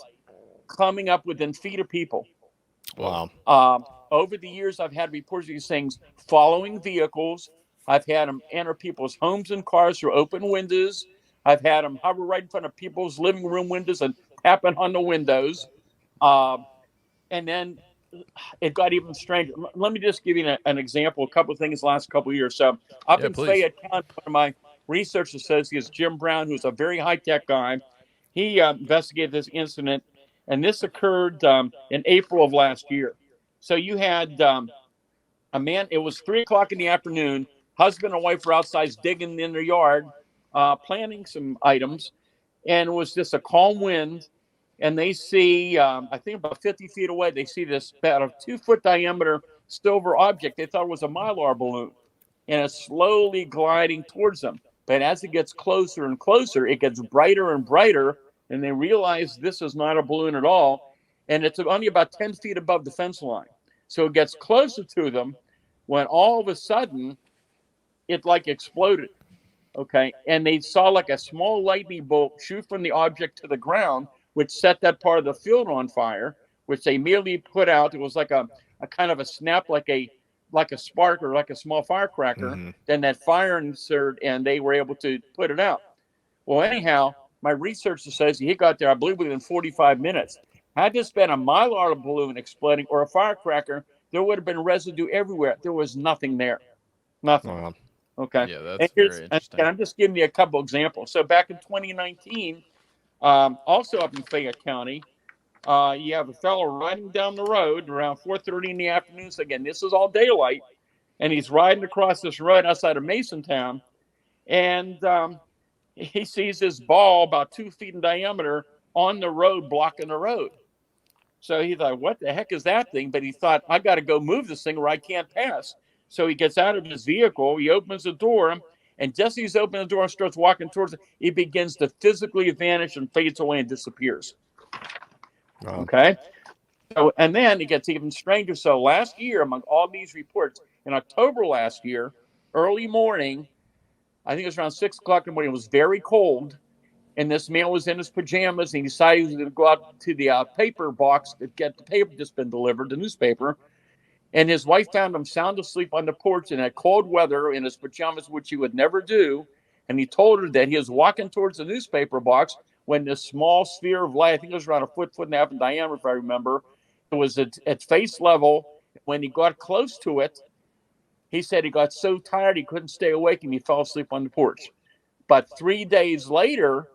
coming up within feet of people. Wow. Over the years, I've had reports of these things following vehicles. I've had them enter people's homes and cars through open windows. I've had them hover right in front of people's living room windows and tapping on the windows. And then it got even stranger. Let me just give you an example, a couple of things the last couple of years. So up in Fayette County, one of my research associates, Jim Brown, who's a very high-tech guy, he investigated this incident, and this occurred in April of last year. So you had a man, it was 3 o'clock in the afternoon, husband and wife were outside digging in their yard, planting some items, and it was just a calm wind. And they see, I think about 50 feet away, they see this about a 2-foot diameter silver object. They thought it was a Mylar balloon. And it's slowly gliding towards them. But as it gets closer and closer, it gets brighter and brighter. And they realize this is not a balloon at all. And it's only about 10 feet above the fence line. So it gets closer to them when all of a sudden, it like exploded. Okay. And they saw like a small lightning bolt shoot from the object to the ground, which set that part of the field on fire, which they immediately put out. It was like a kind of a snap, like a spark or like a small firecracker. Mm-hmm. Then that fire inserted, and they were able to put it out. Well, anyhow, my researcher says he got there, I believe, within 45 minutes. Had this been a mylar balloon exploding or a firecracker, there would have been residue everywhere. There was nothing there. Nothing. Wow. Okay. Yeah, that's very interesting. And I'm just giving you a couple examples. So back in 2019, also up in Fayette County, you have a fellow riding down the road around 4:30 in the afternoon. So again, this is all daylight, and he's riding across this road outside of Masontown, and he sees this ball about 2 feet in diameter on the road, blocking the road. So he thought, what the heck is that thing? But he thought, I got to go move this thing or I can't pass. So he gets out of his vehicle, he opens the door, and just as he's opening the door and starts walking towards it, he begins to physically vanish and fades away and disappears. Wow. Okay? So, and then it gets even stranger. So last year, among all these reports, in October last year, early morning, I think it was around 6 o'clock in the morning, it was very cold, and this man was in his pajamas, and he decided he was going to go out to the paper box to get the paper that's been delivered, the newspaper. And his wife found him sound asleep on the porch in that cold weather in his pajamas, which he would never do. And he told her that he was walking towards the newspaper box when this small sphere of light, I think it was around a foot and a half in diameter, if I remember, it was at face level. When he got close to it, he said he got so tired he couldn't stay awake and he fell asleep on the porch. But 3 days later,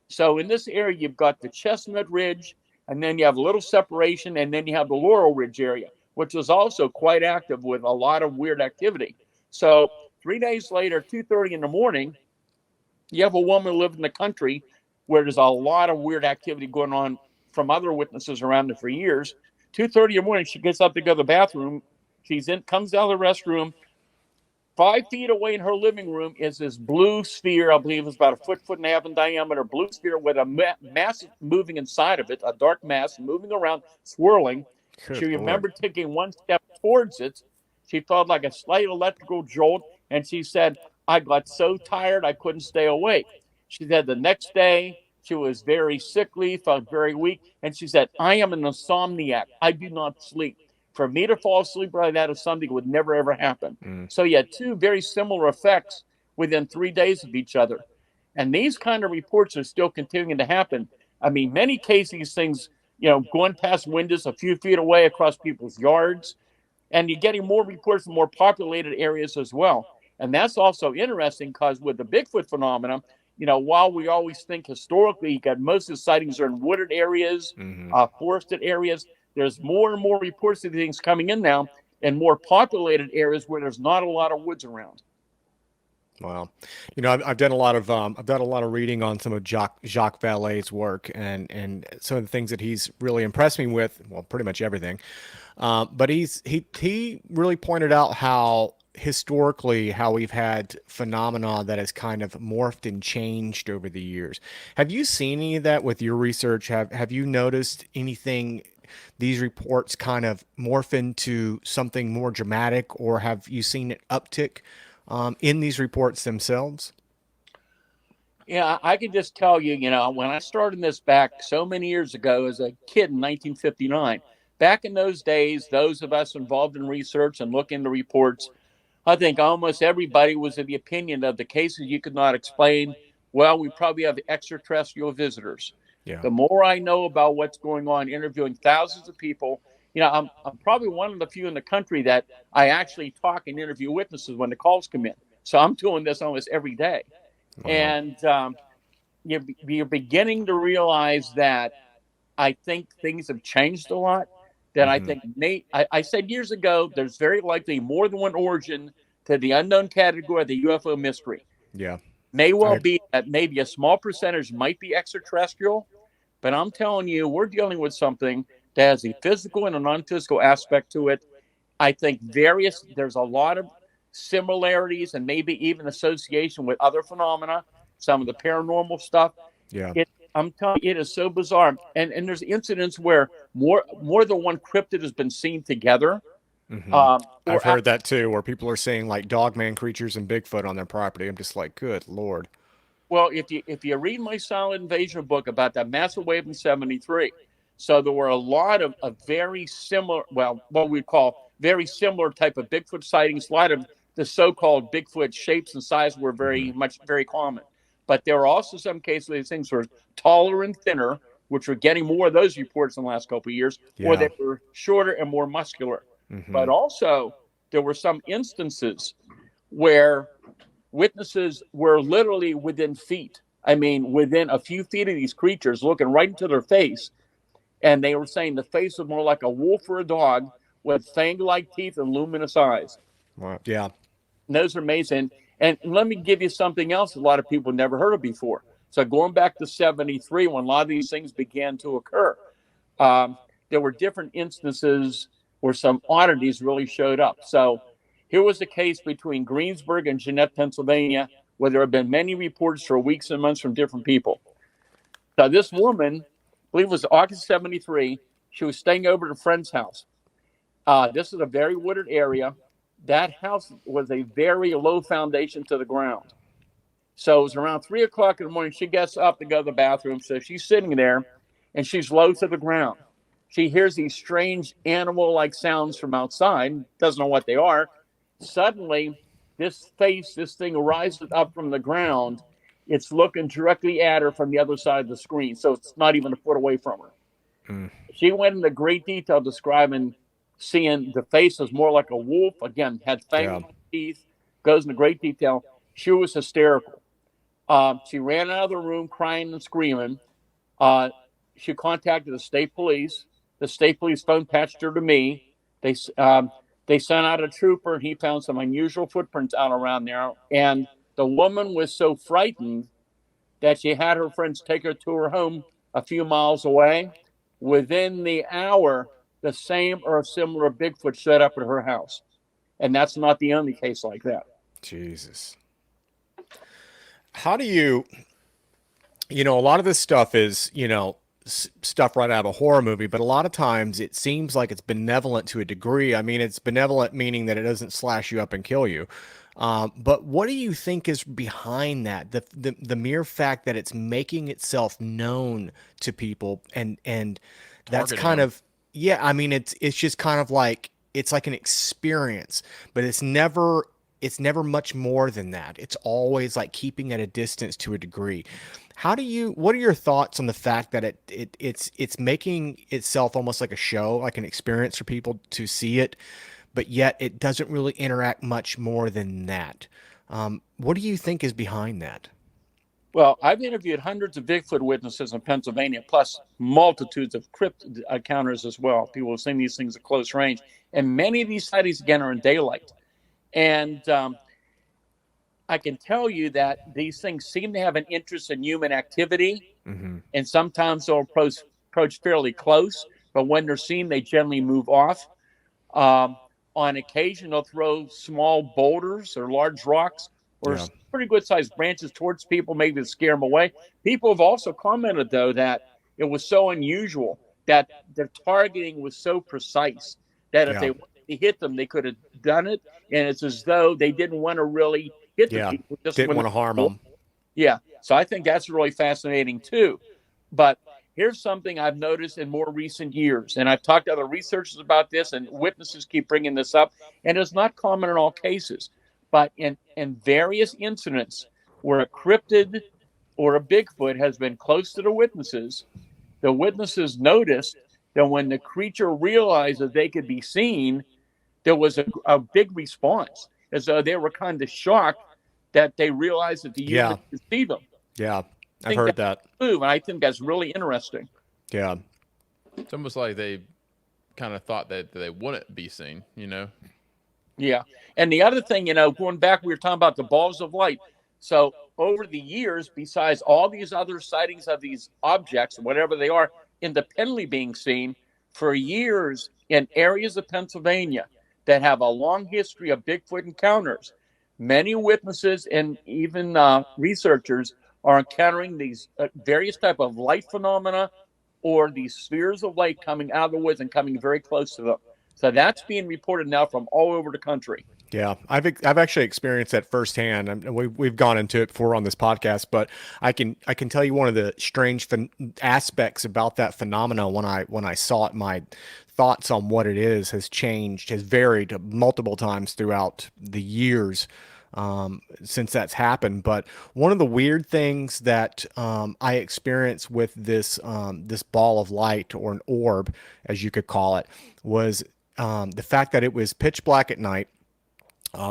so in this area, you've got the Chestnut Ridge, and then you have a little separation, and then you have the Laurel Ridge area, which was also quite active with a lot of weird activity. So 3 days later, 2:30 in the morning, you have a woman who lived in the country where there's a lot of weird activity going on from other witnesses around it for years. 2:30 in the morning, she gets up to go to the bathroom. Comes out of the restroom. 5 feet away in her living room is this blue sphere, I believe it's about a foot and a half in diameter, blue sphere with a mass moving inside of it, a dark mass moving around, swirling. She remembered taking one step towards it. She felt like a slight electrical jolt, and she said, I got so tired I couldn't stay awake. She said the next day she was very sickly, felt very weak, and she said, I am an insomniac. I do not sleep. For me to fall asleep like that is something that would never, ever happen. So you had two very similar effects within 3 days of each other. And these kind of reports are still continuing to happen. I mean, many cases, these things, going past windows a few feet away across people's yards. And you're getting more reports from more populated areas as well. And that's also interesting because with the Bigfoot phenomenon, while we always think historically, you got most of the sightings are in wooded areas, forested areas, there's more and more reports of things coming in now in more populated areas where there's not a lot of woods around. Wow, I've done a lot of reading on some of Jacques Vallée's work, and some of the things that he's really impressed me with. Well, pretty much everything, but he really pointed out how historically how we've had phenomena that has kind of morphed and changed over the years. Have you seen any of that with your research? Have you noticed anything? These reports kind of morph into something more dramatic, or have you seen it uptick in these reports themselves? Yeah, I can just tell you, when I started this back so many years ago as a kid in 1959, back in those days, those of us involved in research and looking into reports, I think almost everybody was of the opinion of the cases you could not explain. Well, we probably have extraterrestrial visitors. Yeah. The more I know about what's going on, interviewing thousands of people, I'm probably one of the few in the country that I actually talk and interview witnesses when the calls come in. So I'm doing this almost every day. Wow. And you're beginning to realize that I think things have changed a lot. That I think, I said years ago, there's very likely more than one origin to the unknown category of the UFO mystery. Yeah. May well be that maybe a small percentage might be extraterrestrial, but I'm telling you, we're dealing with something that has a physical and a non-physical aspect to it. I think there's a lot of similarities and maybe even association with other phenomena, some of the paranormal stuff. Yeah. I'm telling you, it is so bizarre. And there's incidents where more than one cryptid has been seen together. I've Or heard that too, where people are saying like dogman creatures and Bigfoot on their property. I'm just like, good Lord. well, if you read my Silent Invasion book about that massive wave in '73, so there were a lot of very similar, well, what we call very similar type of Bigfoot sightings. A lot of the so-called Bigfoot shapes and size were very common, but there were also some cases where these things were taller and thinner, which were getting more of those reports in the last couple of years, or Yeah. they were shorter and more muscular. But also there were some instances where witnesses were literally within feet. I mean, within a few feet of these creatures, looking right into their face. And they were saying the face was more like a wolf or a dog with fang-like teeth and luminous eyes. Wow. Yeah. And those are amazing. And let me give you something else a lot of people never heard of before. So going back to '73, when a lot of these things began to occur, there were different instances where some oddities really showed up. So here was a case between Greensburg and Jeanette, Pennsylvania, where there have been many reports for weeks and months from different people. So this woman, I believe it was August '73, she was staying over at a friend's house. This is a very wooded area. That house was a very low foundation to the ground. So it was around 3 o'clock in the morning. She gets up to go to the bathroom. So she's sitting there and she's low to the ground. She hears these strange animal-like sounds from outside, doesn't know what they are. Suddenly, this thing rises up from the ground. It's looking directly at her from the other side of the screen, so it's not even a foot away from her. She went into great detail describing seeing the face was more like a wolf. Again, had fangs, teeth, goes into great detail. She was hysterical. She ran out of the room crying and screaming. She contacted the state police. The state police phone patched her to me. They sent out a trooper, and he found some unusual footprints out around there. And the woman was so frightened that she had her friends take her to her home a few miles away. Within the hour, the same or a similar Bigfoot showed up at her house. And that's not the only case like that. Jesus. How do you a lot of this stuff is, stuff right out of a horror movie, but a lot of times it seems like it's benevolent to a degree. I mean, it's benevolent meaning that it doesn't slash you up and kill you. But what do you think is behind that? The mere fact that it's making itself known to people and that's Targeting kind them. of, yeah, I mean, it's just kind of like, it's like an experience, but it's never much more than that. It's always like keeping at a distance to a degree. What are your thoughts on the fact that it's making itself almost like a show, like an experience for people to see it, but yet it doesn't really interact much more than that? What do you think is behind that? Well, I've interviewed hundreds of Bigfoot witnesses in Pennsylvania, plus multitudes of cryptid encounters as well. People have seen these things at close range. And many of these sightings, again, are in daylight. And I can tell you that these things seem to have an interest in human activity. And sometimes they'll approach fairly close, but when they're seen, they generally move off. On occasion, they'll throw small boulders or large rocks or pretty good sized branches towards people, maybe to scare them away. People have also commented, though, that it was so unusual that their targeting was so precise that if they wanted to hit them, they could have done it. And it's as though they didn't want to really hit the people. Just didn't want to harm them. Yeah. So I think that's really fascinating, too. But here's something I've noticed in more recent years, and I've talked to other researchers about this, and witnesses keep bringing this up, and it's not common in all cases. But in various incidents where a cryptid or a Bigfoot has been close to the witnesses noticed that when the creature realized that they could be seen, there was a big response, as though they were kind of shocked that they realized that the human could see them. Yeah, I've heard that. Move, and I think that's really interesting. Yeah. It's almost like they kind of thought that they wouldn't be seen, Yeah. And the other thing, going back, we were talking about the balls of light. So over the years, besides all these other sightings of these objects, whatever they are, independently being seen, for years in areas of Pennsylvania that have a long history of Bigfoot encounters, many witnesses and even researchers are encountering these various type of light phenomena or these spheres of light coming out of the woods and coming very close to them. So that's being reported now from all over the country. Yeah, I've actually experienced that firsthand. We've gone into it before on this podcast, but I can tell you one of the strange aspects about that phenomena when I saw it. My thoughts on what it is has varied multiple times throughout the years since that's happened. But one of the weird things that I experienced with this ball of light, or an orb, as you could call it, was the fact that it was pitch black at night.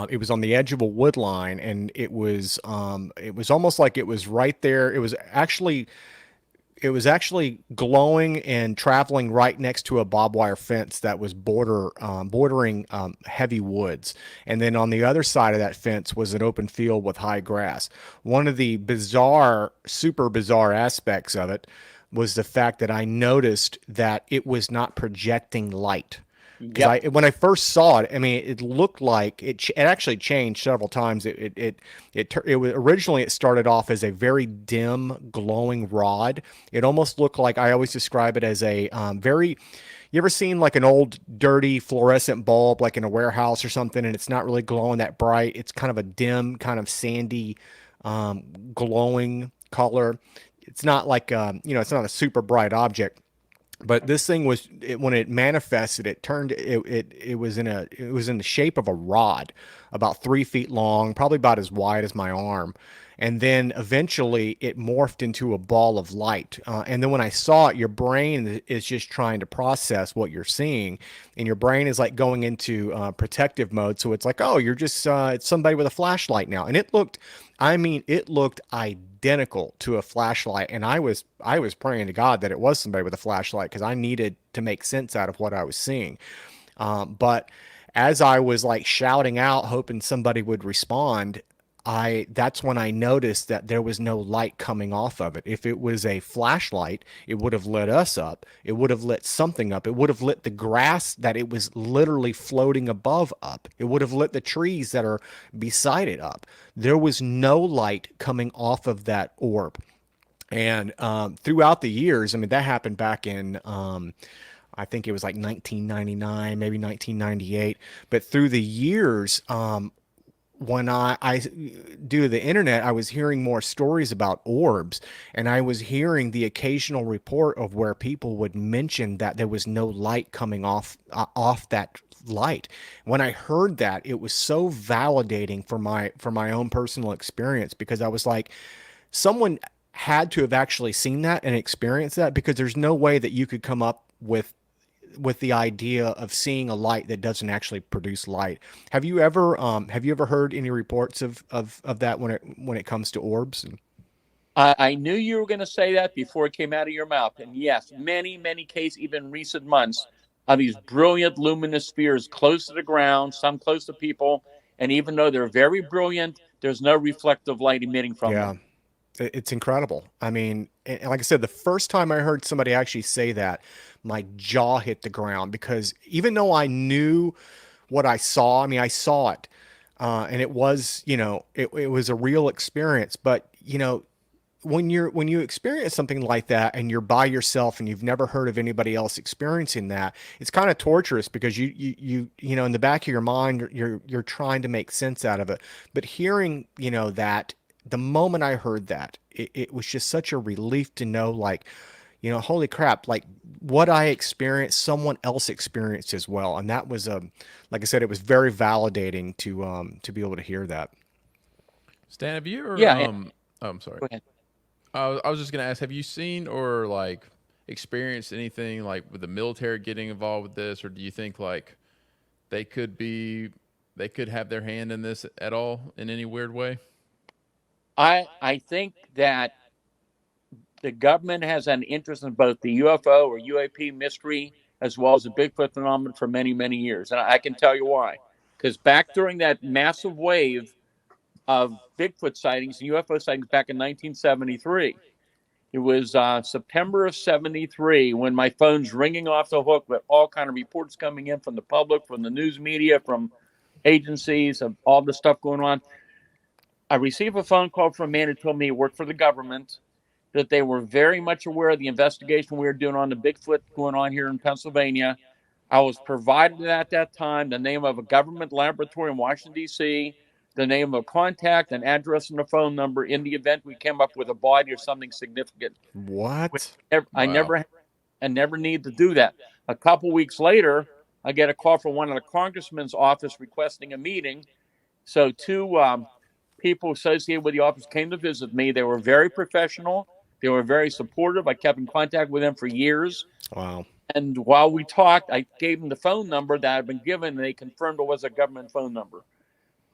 It was on the edge of a wood line, and it was almost like it was right there. It was actually glowing and traveling right next to a barbed wire fence that was bordering heavy woods. And then on the other side of that fence was an open field with high grass. One of the super bizarre aspects of it was the fact that I noticed that it was not projecting light. Because when I first saw it, I mean, it looked like it actually changed several times. Originally it started off as a very dim, glowing rod. It almost looked like, I always describe it as a very. You ever seen like an old dirty fluorescent bulb, like in a warehouse or something, and it's not really glowing that bright? It's kind of a dim, kind of sandy, glowing color. It's not like it's not a super bright object. But this thing when it manifested, it was in the shape of a rod, about 3 feet long, probably about as wide as my arm. And then eventually it morphed into a ball of light. And then when I saw it, your brain is just trying to process what you're seeing, and your brain is like going into protective mode. So it's like, oh, you're just it's somebody with a flashlight now. And it looked identical to a flashlight, and I was praying to God that it was somebody with a flashlight, because I needed to make sense out of what I was seeing. But as I was like shouting out, hoping somebody would respond, that's when I noticed that there was no light coming off of it. If it was a flashlight, it would have lit us up. It would have lit something up. It would have lit the grass that it was literally floating above up. It would have lit the trees that are beside it up. There was no light coming off of that orb. And throughout the years, I mean, that happened back in I think it was like 1999, maybe 1998. But through the years, when I due to the internet, I was hearing more stories about orbs, and I was hearing the occasional report of where people would mention that there was no light coming off that light. When I heard that, it was so validating for my own personal experience, because I was like, someone had to have actually seen that and experienced that, because there's no way that you could come up with the idea of seeing a light that doesn't actually produce light. Have you ever heard any reports of that when it comes to orbs? I knew you were going to say that before it came out of your mouth. And yes, many, many cases, even recent months, of these brilliant luminous spheres close to the ground, some close to people. And even though they're very brilliant, there's no reflective light emitting from them. It's incredible. I mean, and like I said, the first time I heard somebody actually say that, my jaw hit the ground, because even though I knew what I saw, I mean, I saw it, and it was, it was a real experience. But, when you experience something like that and you're by yourself and you've never heard of anybody else experiencing that, it's kind of torturous, because you in the back of your mind, you're trying to make sense out of it. But hearing, that, the moment I heard that, it was just such a relief to know, like, holy crap, like what I experienced, someone else experienced as well. And that was, like I said, it was very validating to be able to hear that. Stan, have you ever, oh, I'm sorry. Go ahead. I was just going to ask, have you seen or like experienced anything like with the military getting involved with this? Or do you think like they could have their hand in this at all in any weird way? I think that the government has an interest in both the UFO or UAP mystery as well as the Bigfoot phenomenon for many, many years. And I can tell you why. Because back during that massive wave of Bigfoot sightings and UFO sightings back in 1973, it was September of 73 when my phone's ringing off the hook with all kind of reports coming in from the public, from the news media, from agencies, of all the stuff going on. I received a phone call from a man who told me he worked for the government, that they were very much aware of the investigation we were doing on the Bigfoot going on here in Pennsylvania. I was provided at that time the name of a government laboratory in Washington, D.C., the name of contact, an address, and a phone number in the event we came up with a body or something significant. What? I Wow. never need to do that. A couple weeks later, I get a call from one of the congressman's office requesting a meeting. So two people associated with the office came to visit me. They were very professional. They were very supportive. I kept in contact with them for years. Wow. And while we talked, I gave them the phone number that I'd been given, and they confirmed it was a government phone number.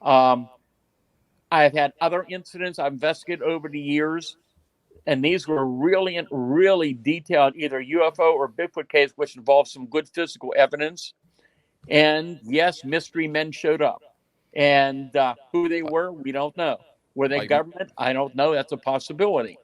I've had other incidents I've investigated over the years, and these were really, really detailed, either UFO or Bigfoot case, which involved some good physical evidence. And yes, mystery men showed up. And who they were, we don't know. Were they government? I don't know. That's a possibility.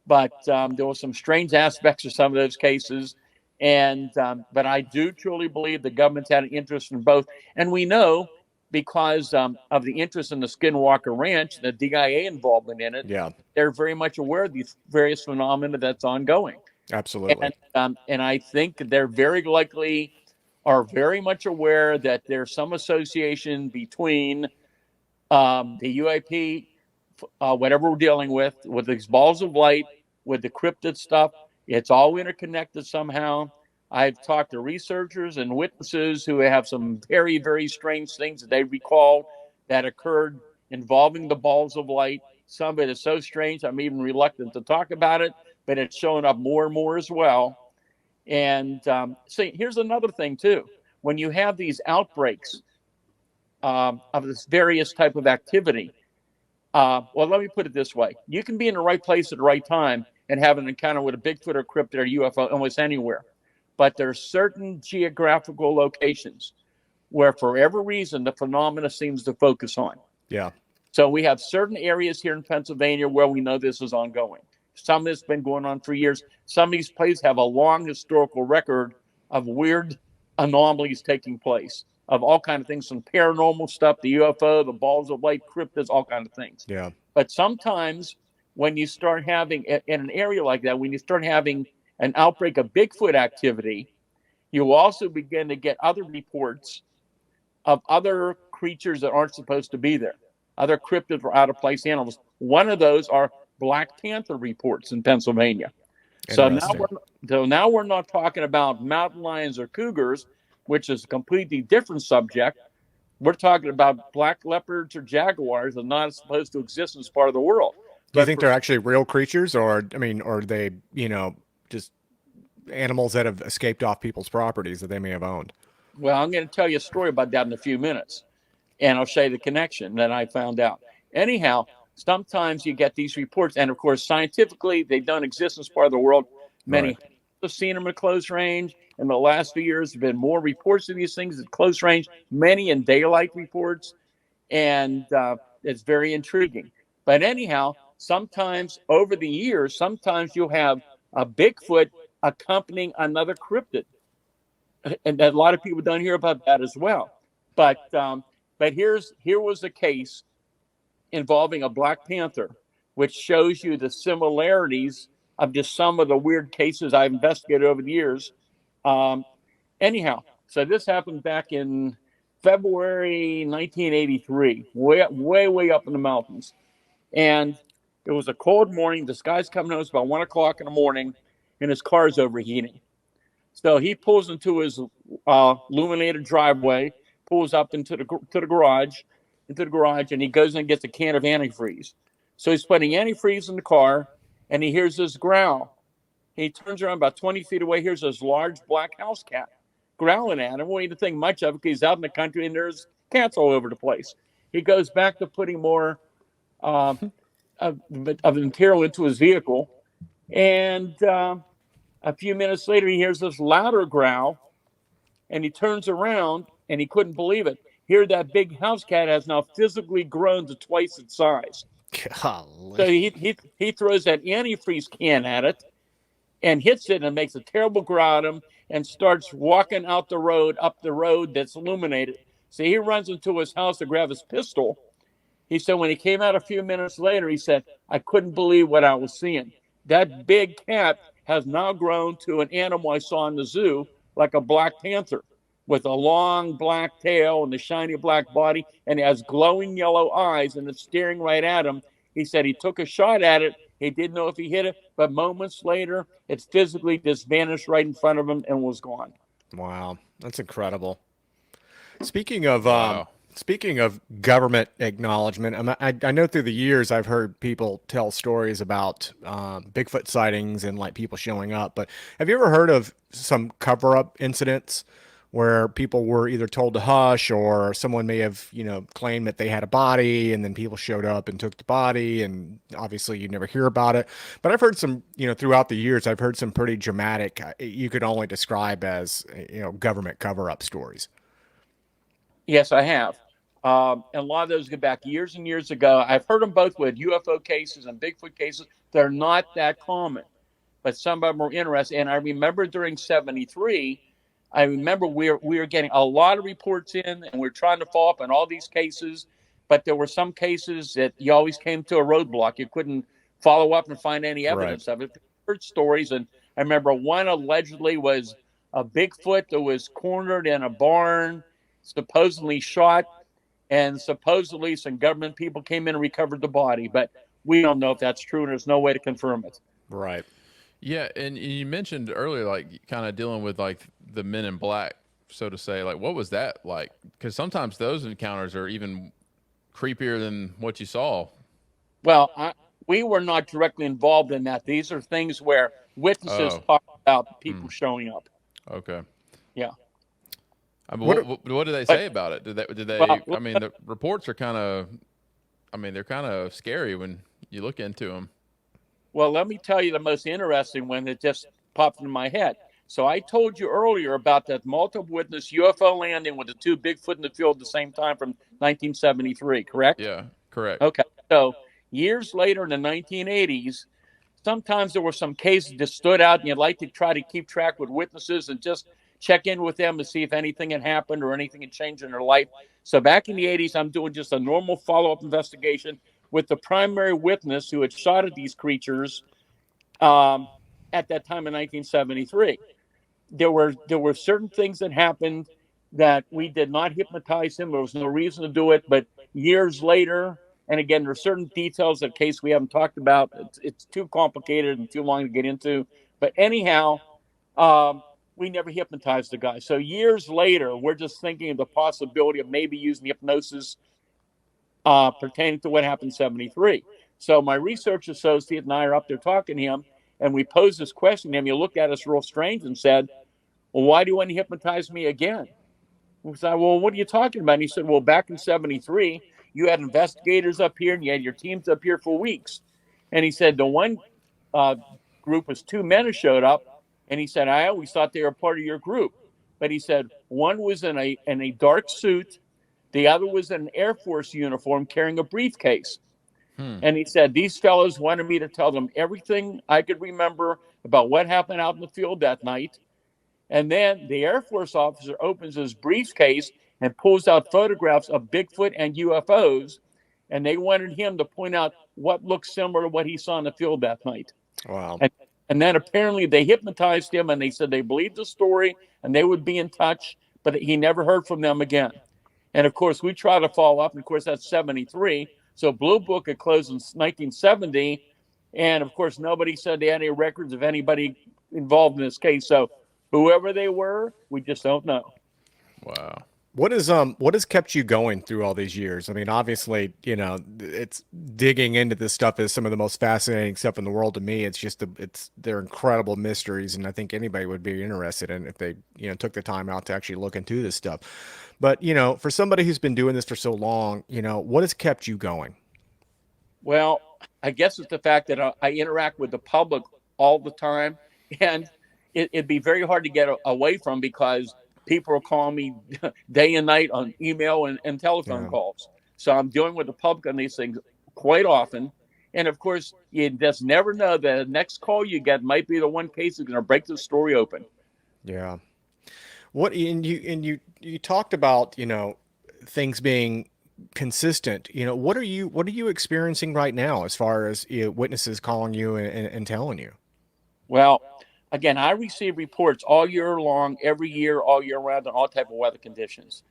But there were some strange aspects of some of those cases. And but I do truly believe the government's had an interest in both. And we know because of the interest in the Skinwalker Ranch, the DIA involvement in it, Yeah, they're very much aware of these various phenomena that's ongoing. absolutely. And I think they're very likely are very much aware that there's some association between the UAP, whatever we're dealing with these balls of light, with the cryptid stuff. It's all interconnected somehow. I've talked to researchers and witnesses who have some very, very strange things that they recall that occurred involving the balls of light. Some of it is so strange, I'm even reluctant to talk about it, but it's showing up more and more as well. And see, here's another thing, too. When you have these outbreaks of this various type of activity, well, let me put it this way. You can be in the right place at the right time and have an encounter with a Bigfoot or cryptid or UFO almost anywhere. But there are certain geographical locations where, for whatever reason, the phenomena seems to focus on. Yeah. So we have certain areas here in Pennsylvania where we know this is ongoing. Some of this has been going on for years. Some of these places have a long historical record of weird anomalies taking place, of all kinds of things, some paranormal stuff, the UFO, the balls of light, cryptids, all kinds of things. Yeah. But sometimes when you start having, in an area like that, when you start having an outbreak of Bigfoot activity, you also begin to get other reports of other creatures that aren't supposed to be there, other cryptid or out of place animals. One of those are Black Panther reports in Pennsylvania. So now we're not talking about mountain lions or cougars, which is a completely different subject. We're talking about black leopards or jaguars that are not supposed to exist in this part of the world. Do you think they're actually real creatures, or or are they, just animals that have escaped off people's properties that they may have owned? Well, I'm going to tell you a story about that in a few minutes, and I'll show you the connection that I found out. Anyhow, sometimes you get these reports, and of course, scientifically, they don't exist in this part of the world. Many have seen them at close range. In the last few years, there have been more reports of these things at close range, many in daylight reports, and it's very intriguing. But anyhow, sometimes over the years, sometimes you'll have a Bigfoot accompanying another cryptid. And a lot of people don't hear about that as well. But here was a case involving a Black Panther, which shows you the similarities of just some of the weird cases I've investigated over the years. Anyhow, so this happened back in February 1983, way up in the mountains. And it was a cold morning. This guy's coming home. It's about 1 o'clock in the morning, and his car's overheating. So he pulls into his illuminated driveway, pulls up into the garage, and he goes in and gets a can of antifreeze. So he's putting antifreeze in the car, and he hears this growl. He turns around about 20 feet away, hears this large black house cat growling at him. Well, he didn't think much of it because he's out in the country and there's cats all over the place. He goes back to putting more of material into his vehicle, and a few minutes later, he hears this louder growl, and he turns around, and he couldn't believe it. Here, that big house cat has now physically grown to twice its size. Golly. So he throws that antifreeze can at it and hits it and makes a terrible growl at him and starts walking out the road, up the road that's illuminated. So he runs into his house to grab his pistol. He said when he came out a few minutes later, he said, I couldn't believe what I was seeing. That big cat has now grown to an animal I saw in the zoo, like a Black Panther. with a long black tail and the shiny black body, and it has glowing yellow eyes, and it's staring right at him. He said he took a shot at it. He didn't know if he hit it, but moments later, it physically just vanished right in front of him and was gone. Wow, that's incredible. Speaking of Wow. speaking of government acknowledgement, I know through the years I've heard people tell stories about Bigfoot sightings and like people showing up. But have you ever heard of some cover-up incidents where people were either told to hush or someone may have, claimed that they had a body and then people showed up and took the body and obviously you never hear about it. But I've heard some, throughout the years, I've heard some pretty dramatic, you could only describe as, government cover-up stories. Yes, I have. And a lot of those go back years and years ago. I've heard them both with UFO cases and Bigfoot cases. They're not that common, but some of them are interesting. And I remember during '73, I remember we were getting a lot of reports in, and we were trying to follow up on all these cases. But there were some cases that you always came to a roadblock. You couldn't follow up and find any evidence of it. I heard stories, and I remember one allegedly was a Bigfoot that was cornered in a barn, supposedly shot, and supposedly some government people came in and recovered the body, but we don't know if that's true, and there's no way to confirm it. Right. Yeah, and you mentioned earlier, like kind of dealing with like the men in black, so to say. Like, what was that like? Because sometimes those encounters are even creepier than what you saw. Well, we were not directly involved in that. These are things where witnesses talk about people showing up. Okay. Yeah. I mean, what did they say about it? Did they? Well, I mean, the reports are kind of, they're kind of scary when you look into them. Well, let me tell you the most interesting one that just popped in my head. So I told you earlier about that multiple witness UFO landing with the two Bigfoot in the field at the same time from 1973, correct? Yeah, correct. Okay. So years later in the 1980s, sometimes there were some cases that stood out, and you'd like to try to keep track with witnesses and just check in with them to see if anything had happened or anything had changed in their life. So back in the 80s, I'm doing just a normal follow-up investigation with the primary witness who had shot at these creatures at that time in 1973. There were certain things that happened that we did not hypnotize him. There was no reason to do it. But years later, and again, there are certain details of the case we haven't talked about. It's too complicated and too long to get into. But anyhow, we never hypnotized the guy. So years later, we're just thinking of the possibility of maybe using hypnosis pertaining to what happened in '73. So my research associate and I are up there talking to him, and we posed this question to him. He looked at us real strange and said, "Well, why do you want to hypnotize me again?" We said, "Well, what are you talking about?" And he said, "Well, back in '73, you had investigators up here and you had your teams up here for weeks." And he said, the one group was two men who showed up. And he said, "I always thought they were part of your group." But he said, one was in a dark suit. The other was in an Air Force uniform carrying a briefcase. And he said, these fellows wanted me to tell them everything I could remember about what happened out in the field that night. And then the Air Force officer opens his briefcase and pulls out photographs of Bigfoot and UFOs. And they wanted him to point out what looked similar to what he saw in the field that night. Wow. And then apparently they hypnotized him, and they said they believed the story and they would be in touch, but he never heard from them again. And of course, we try to follow up. And of course, that's '73. So Blue Book had closed in 1970. And of course, nobody said they had any records of anybody involved in this case. So whoever they were, we just don't know. Wow. What has kept you going through all these years? I mean, obviously, it's digging into this stuff is some of the most fascinating stuff in the world to me. It's just they're incredible mysteries, and I think anybody would be interested in if they, took the time out to actually look into this stuff. But, for somebody who's been doing this for so long, what has kept you going? Well, I guess it's the fact that I interact with the public all the time, and it'd be very hard to get away from, because people are calling me day and night on email and telephone calls. So I'm dealing with the public on these things quite often. And of course, you just never know, the next call you get might be the one case that's going to break the story open. Yeah. You talked about, things being consistent. What are you experiencing right now as far as witnesses calling you and telling you? Well, again, I receive reports all year long, every year, all year round, on all type of weather conditions,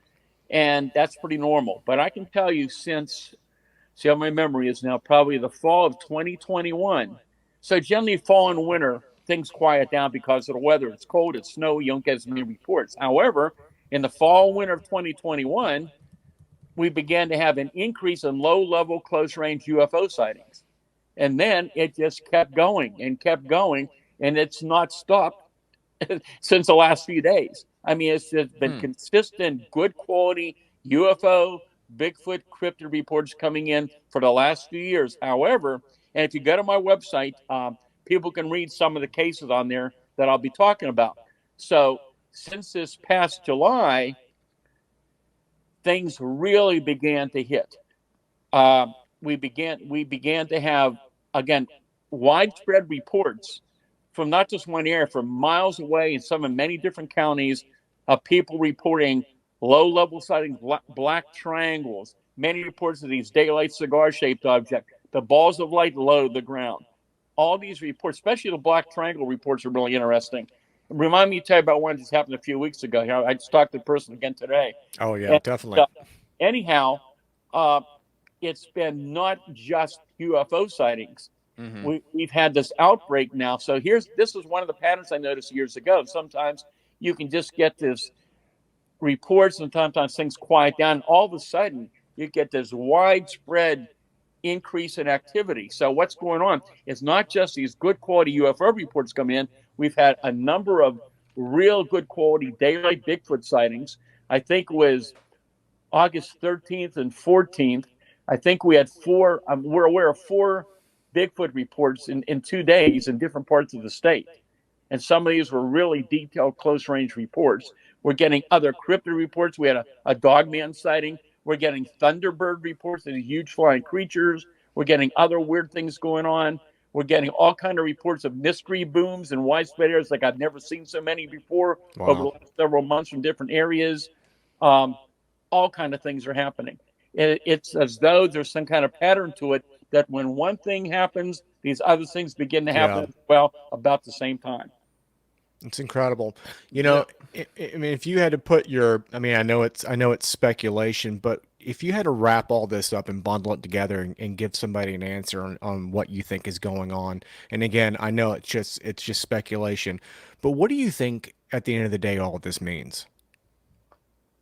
and that's pretty normal. But I can tell you, since, see how my memory is now, probably the fall of 2021. So generally, fall and winter, things quiet down because of the weather. It's cold, it's snowy, you don't get as many reports. However, in the fall winter of 2021, we began to have an increase in low-level, close-range UFO sightings. And then it just kept going and kept going, and it's not stopped since the last few days. I mean, it's just been consistent, good quality UFO, Bigfoot, cryptid reports coming in for the last few years. However, and if you go to my website, people can read some of the cases on there that I'll be talking about. So since this past July, things really began to hit. We began to have, again, widespread reports from not just one area, from miles away and some in many different counties, of people reporting low-level sightings, black triangles, many reports of these daylight cigar-shaped objects, the balls of light low to the ground. All these reports, especially the black triangle reports, are really interesting. Remind me to tell you about one that just happened a few weeks ago. I just talked to the person again today. Oh yeah, And, definitely. anyhow, it's been not just UFO sightings. We've had this outbreak now. So this is one of the patterns I noticed years ago. Sometimes you can just get this reports, and sometimes things quiet down. And all of a sudden, you get this widespread increase in activity. So what's going on? It's not just these good quality UFO reports come in. We've had a number of real good quality daylight Bigfoot sightings. I think it was August 13th and 14th. I think we had four. We're aware of four Bigfoot reports in 2 days in different parts of the state. And some of these were really detailed, close-range reports. We're getting other cryptid reports. We had a dogman sighting. We're getting thunderbird reports of huge flying creatures. We're getting other weird things going on. We're getting all kind of reports of mystery booms in widespread areas like I've never seen so many before over the last several months from different areas. All kind of things are happening. It's as though there's some kind of pattern to it, that when one thing happens, these other things begin to happen as well about the same time. It's incredible. You know, I mean, if you had to put I mean, I know it's speculation, but if you had to wrap all this up and bundle it together and give somebody an answer on what you think is going on, and again, I know it's just speculation, but what do you think at the end of the day all of this means?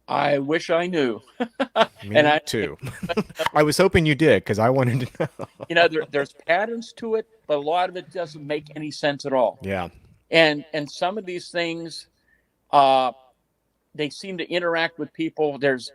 I wish I knew. Me too. I was hoping you did, because I wanted to know. There's patterns to it, but a lot of it doesn't make any sense at all. Yeah. And some of these things, they seem to interact with people. There's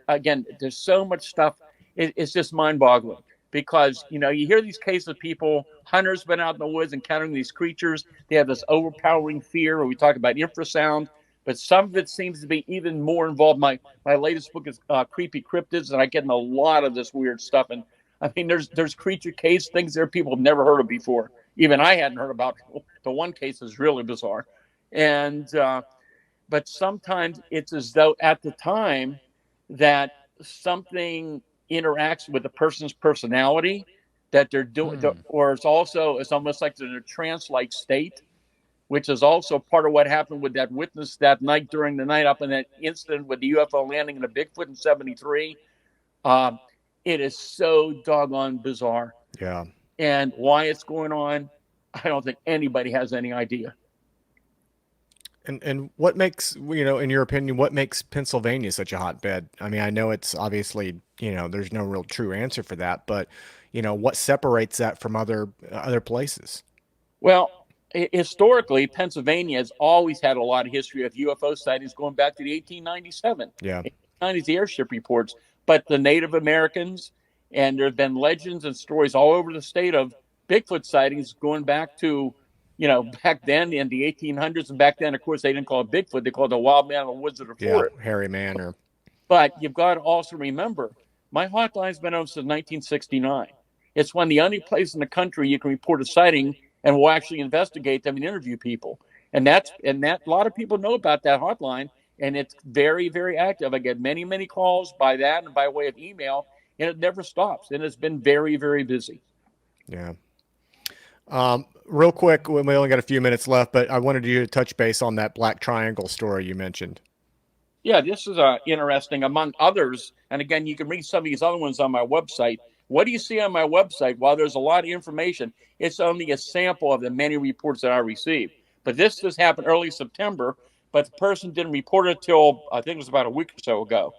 so much stuff. It's just mind-boggling, because you hear these cases of people, hunters been out in the woods encountering these creatures. They have this overpowering fear, or we talk about infrasound. But some of it seems to be even more involved. My latest book is Creepy Cryptids, and I get in a lot of this weird stuff. And I mean, there's creature case things there people have never heard of before. Even I hadn't heard about. The one case is really bizarre. And but sometimes it's as though at the time that something interacts with the person's personality, that they're doing, or it's almost like they're in a trance-like state, which is also part of what happened with that witness that night during the night up in that incident with the UFO landing in a Bigfoot in 73. It is so doggone bizarre. Yeah. And why it's going on, I don't think anybody has any idea. And what makes, in your opinion, what makes Pennsylvania such a hotbed? I mean, I know it's obviously, there's no real true answer for that, but, what separates that from other places? Well, historically, Pennsylvania has always had a lot of history of UFO sightings going back to the 1897. Yeah. 1890s, the airship reports. But the Native Americans, and there have been legends and stories all over the state of Bigfoot sightings going back to, back then in the 1800s. And back then, of course, they didn't call it Bigfoot. They called it a wild man in the woods of the forest. Yeah, hairy man. But you've got to also remember, my hotline's been open since 1969. It's one of the only places in the country you can report a sighting and we'll actually investigate them and interview people. And that a lot of people know about that hotline, and it's very, very active. I get many, many calls by that and by way of email, and it never stops. And it's been very, very busy. Yeah. Real quick, we only got a few minutes left, but I wanted you to touch base on that black triangle story you mentioned. Yeah, this is interesting, among others. And again, you can read some of these other ones on my website. What do you see on my website? While there's a lot of information, it's only a sample of the many reports that I received. But this just happened early September, but the person didn't report it till I think it was about a week or so ago.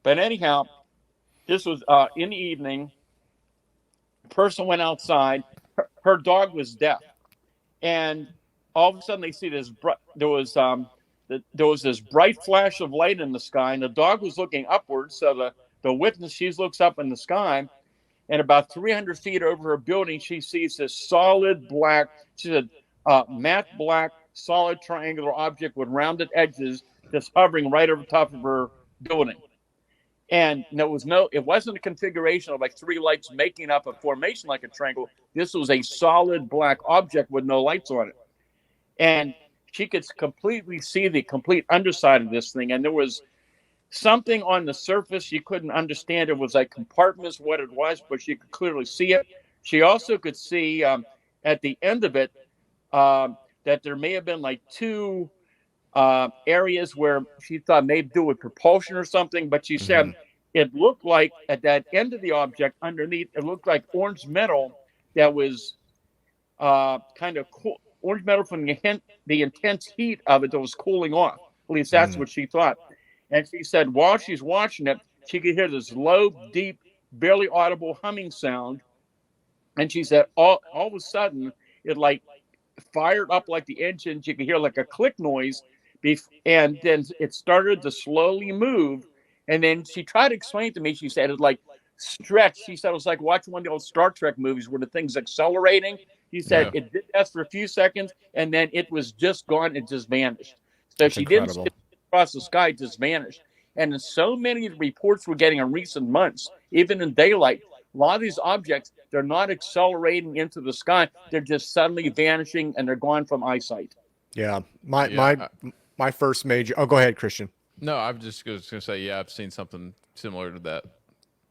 But anyhow, this was in the evening. The person went outside. Her dog was deaf, and all of a sudden they see this. There was this bright flash of light in the sky, and the dog was looking upwards. So the witness, she looks up in the sky, and about 300 feet over her building, she sees this solid black, she said, matte black, solid triangular object with rounded edges just hovering right over top of her building. And it wasn't a configuration of like three lights making up a formation like a triangle. This was a solid black object with no lights on it. And she could completely see the complete underside of this thing. And there was something on the surface she couldn't understand. It was like compartments, what it was, but she could clearly see it. She also could see at the end of it that there may have been like two areas where she thought maybe do with propulsion or something, but she said it looked like at that end of the object underneath, it looked like orange metal that was kind of cool, orange metal from the intense heat of it that was cooling off. At least that's what she thought. And she said while she's watching it, she could hear this low, deep, barely audible humming sound. And she said all of a sudden it like fired up like the engine. She could hear like a click noise. And then it started to slowly move. And then she tried to explain to me, she said it like stretched. She said it was like watching one of the old Star Trek movies where the thing's accelerating. She said it did that for a few seconds, and then it was just gone. It just vanished. So That's she incredible. didn't see it across the sky, it just vanished. And in so many of the reports we're getting in recent months, even in daylight, a lot of these objects, they're not accelerating into the sky. They're just suddenly vanishing, and they're gone from eyesight. Yeah. My first major. Oh, go ahead, Christian. No, I'm just going to say, yeah, I've seen something similar to that.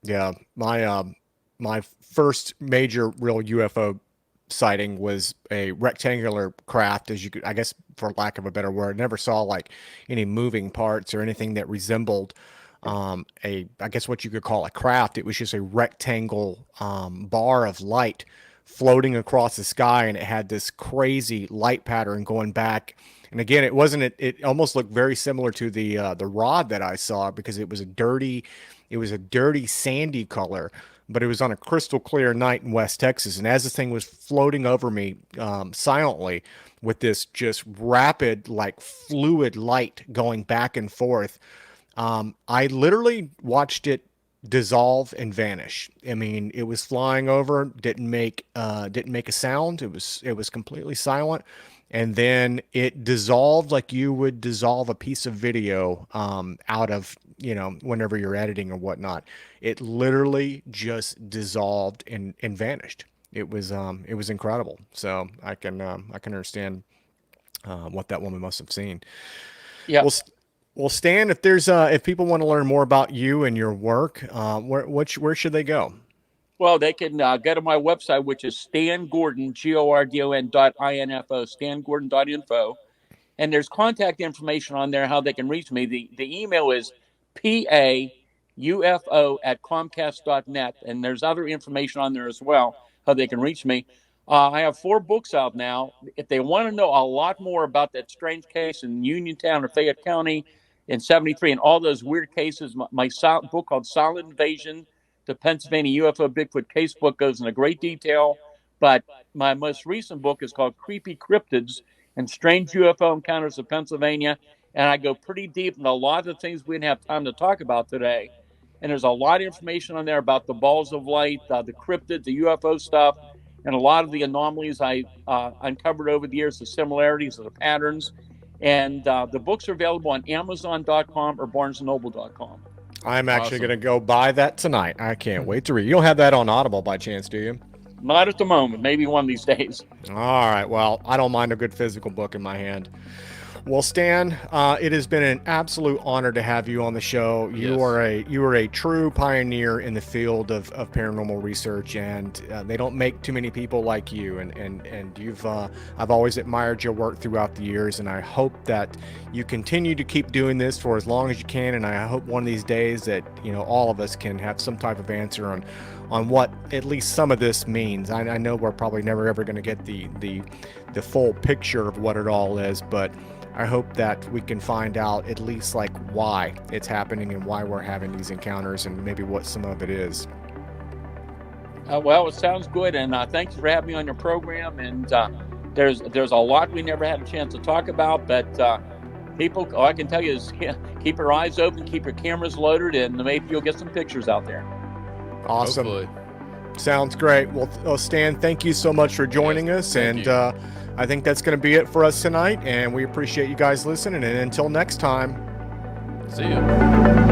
Yeah. My first major real UFO sighting was a rectangular craft, as you could, I guess, for lack of a better word. Never saw like any moving parts or anything that resembled I guess what you could call a craft. It was just a rectangle bar of light floating across the sky, and it had this crazy light pattern going back. And again, it wasn't. It almost looked very similar to the rod that I saw, because it was a dirty sandy color, but it was on a crystal clear night in West Texas. And as this thing was floating over me silently with this just rapid, like fluid light going back and forth, I literally watched it dissolve and vanish. I mean, it was flying over, didn't make a sound. It was completely silent. And then it dissolved like you would dissolve a piece of video out of, whenever you're editing or whatnot. It literally just dissolved and vanished. It was incredible. So I can understand what that woman must have seen. Yeah. Well, Stan, if people want to learn more about you and your work, where should they go? Well, they can go to my website, which is Stan Gordon, GORDON.info, stangordon.info. And there's contact information on there, how they can reach me. The email is paufo@comcast.net. And there's other information on there as well, how they can reach me. I have 4 books out now. If they want to know a lot more about that strange case in Uniontown or Fayette County in 73 and all those weird cases, my book called Silent Invasion, the Pennsylvania UFO Bigfoot case book, goes into great detail. But my most recent book is called Creepy Cryptids and Strange UFO Encounters of Pennsylvania. And I go pretty deep into a lot of the things we didn't have time to talk about today. And there's a lot of information on there about the balls of light, the cryptids, the UFO stuff, and a lot of the anomalies I uncovered over the years, the similarities, the patterns. And the books are available on Amazon.com or BarnesandNoble.com. I'm actually going to go buy that tonight. I can't wait to read. You don't have that on Audible by chance, do you? Not at the moment. Maybe one of these days. All right. Well, I don't mind a good physical book in my hand. Well, Stan, it has been an absolute honor to have you on the show. You Yes. are a true pioneer in the field of paranormal research, and they don't make too many people like you. And you've I've always admired your work throughout the years, and I hope that you continue to keep doing this for as long as you can. And I hope one of these days that all of us can have some type of answer on what at least some of this means. I know we're probably never ever going to get the full picture of what it all is, but I hope that we can find out at least like why it's happening and why we're having these encounters and maybe what some of it is. Well, it sounds good, and thanks for having me on your program. And there's a lot we never had a chance to talk about, but people, all I can tell you is keep your eyes open, keep your cameras loaded, and maybe you'll get some pictures out there. Awesome. Hopefully. Sounds great. Well, Stan, thank you so much for joining us, thank and you. I think that's going to be it for us tonight, and we appreciate you guys listening, and until next time. See you.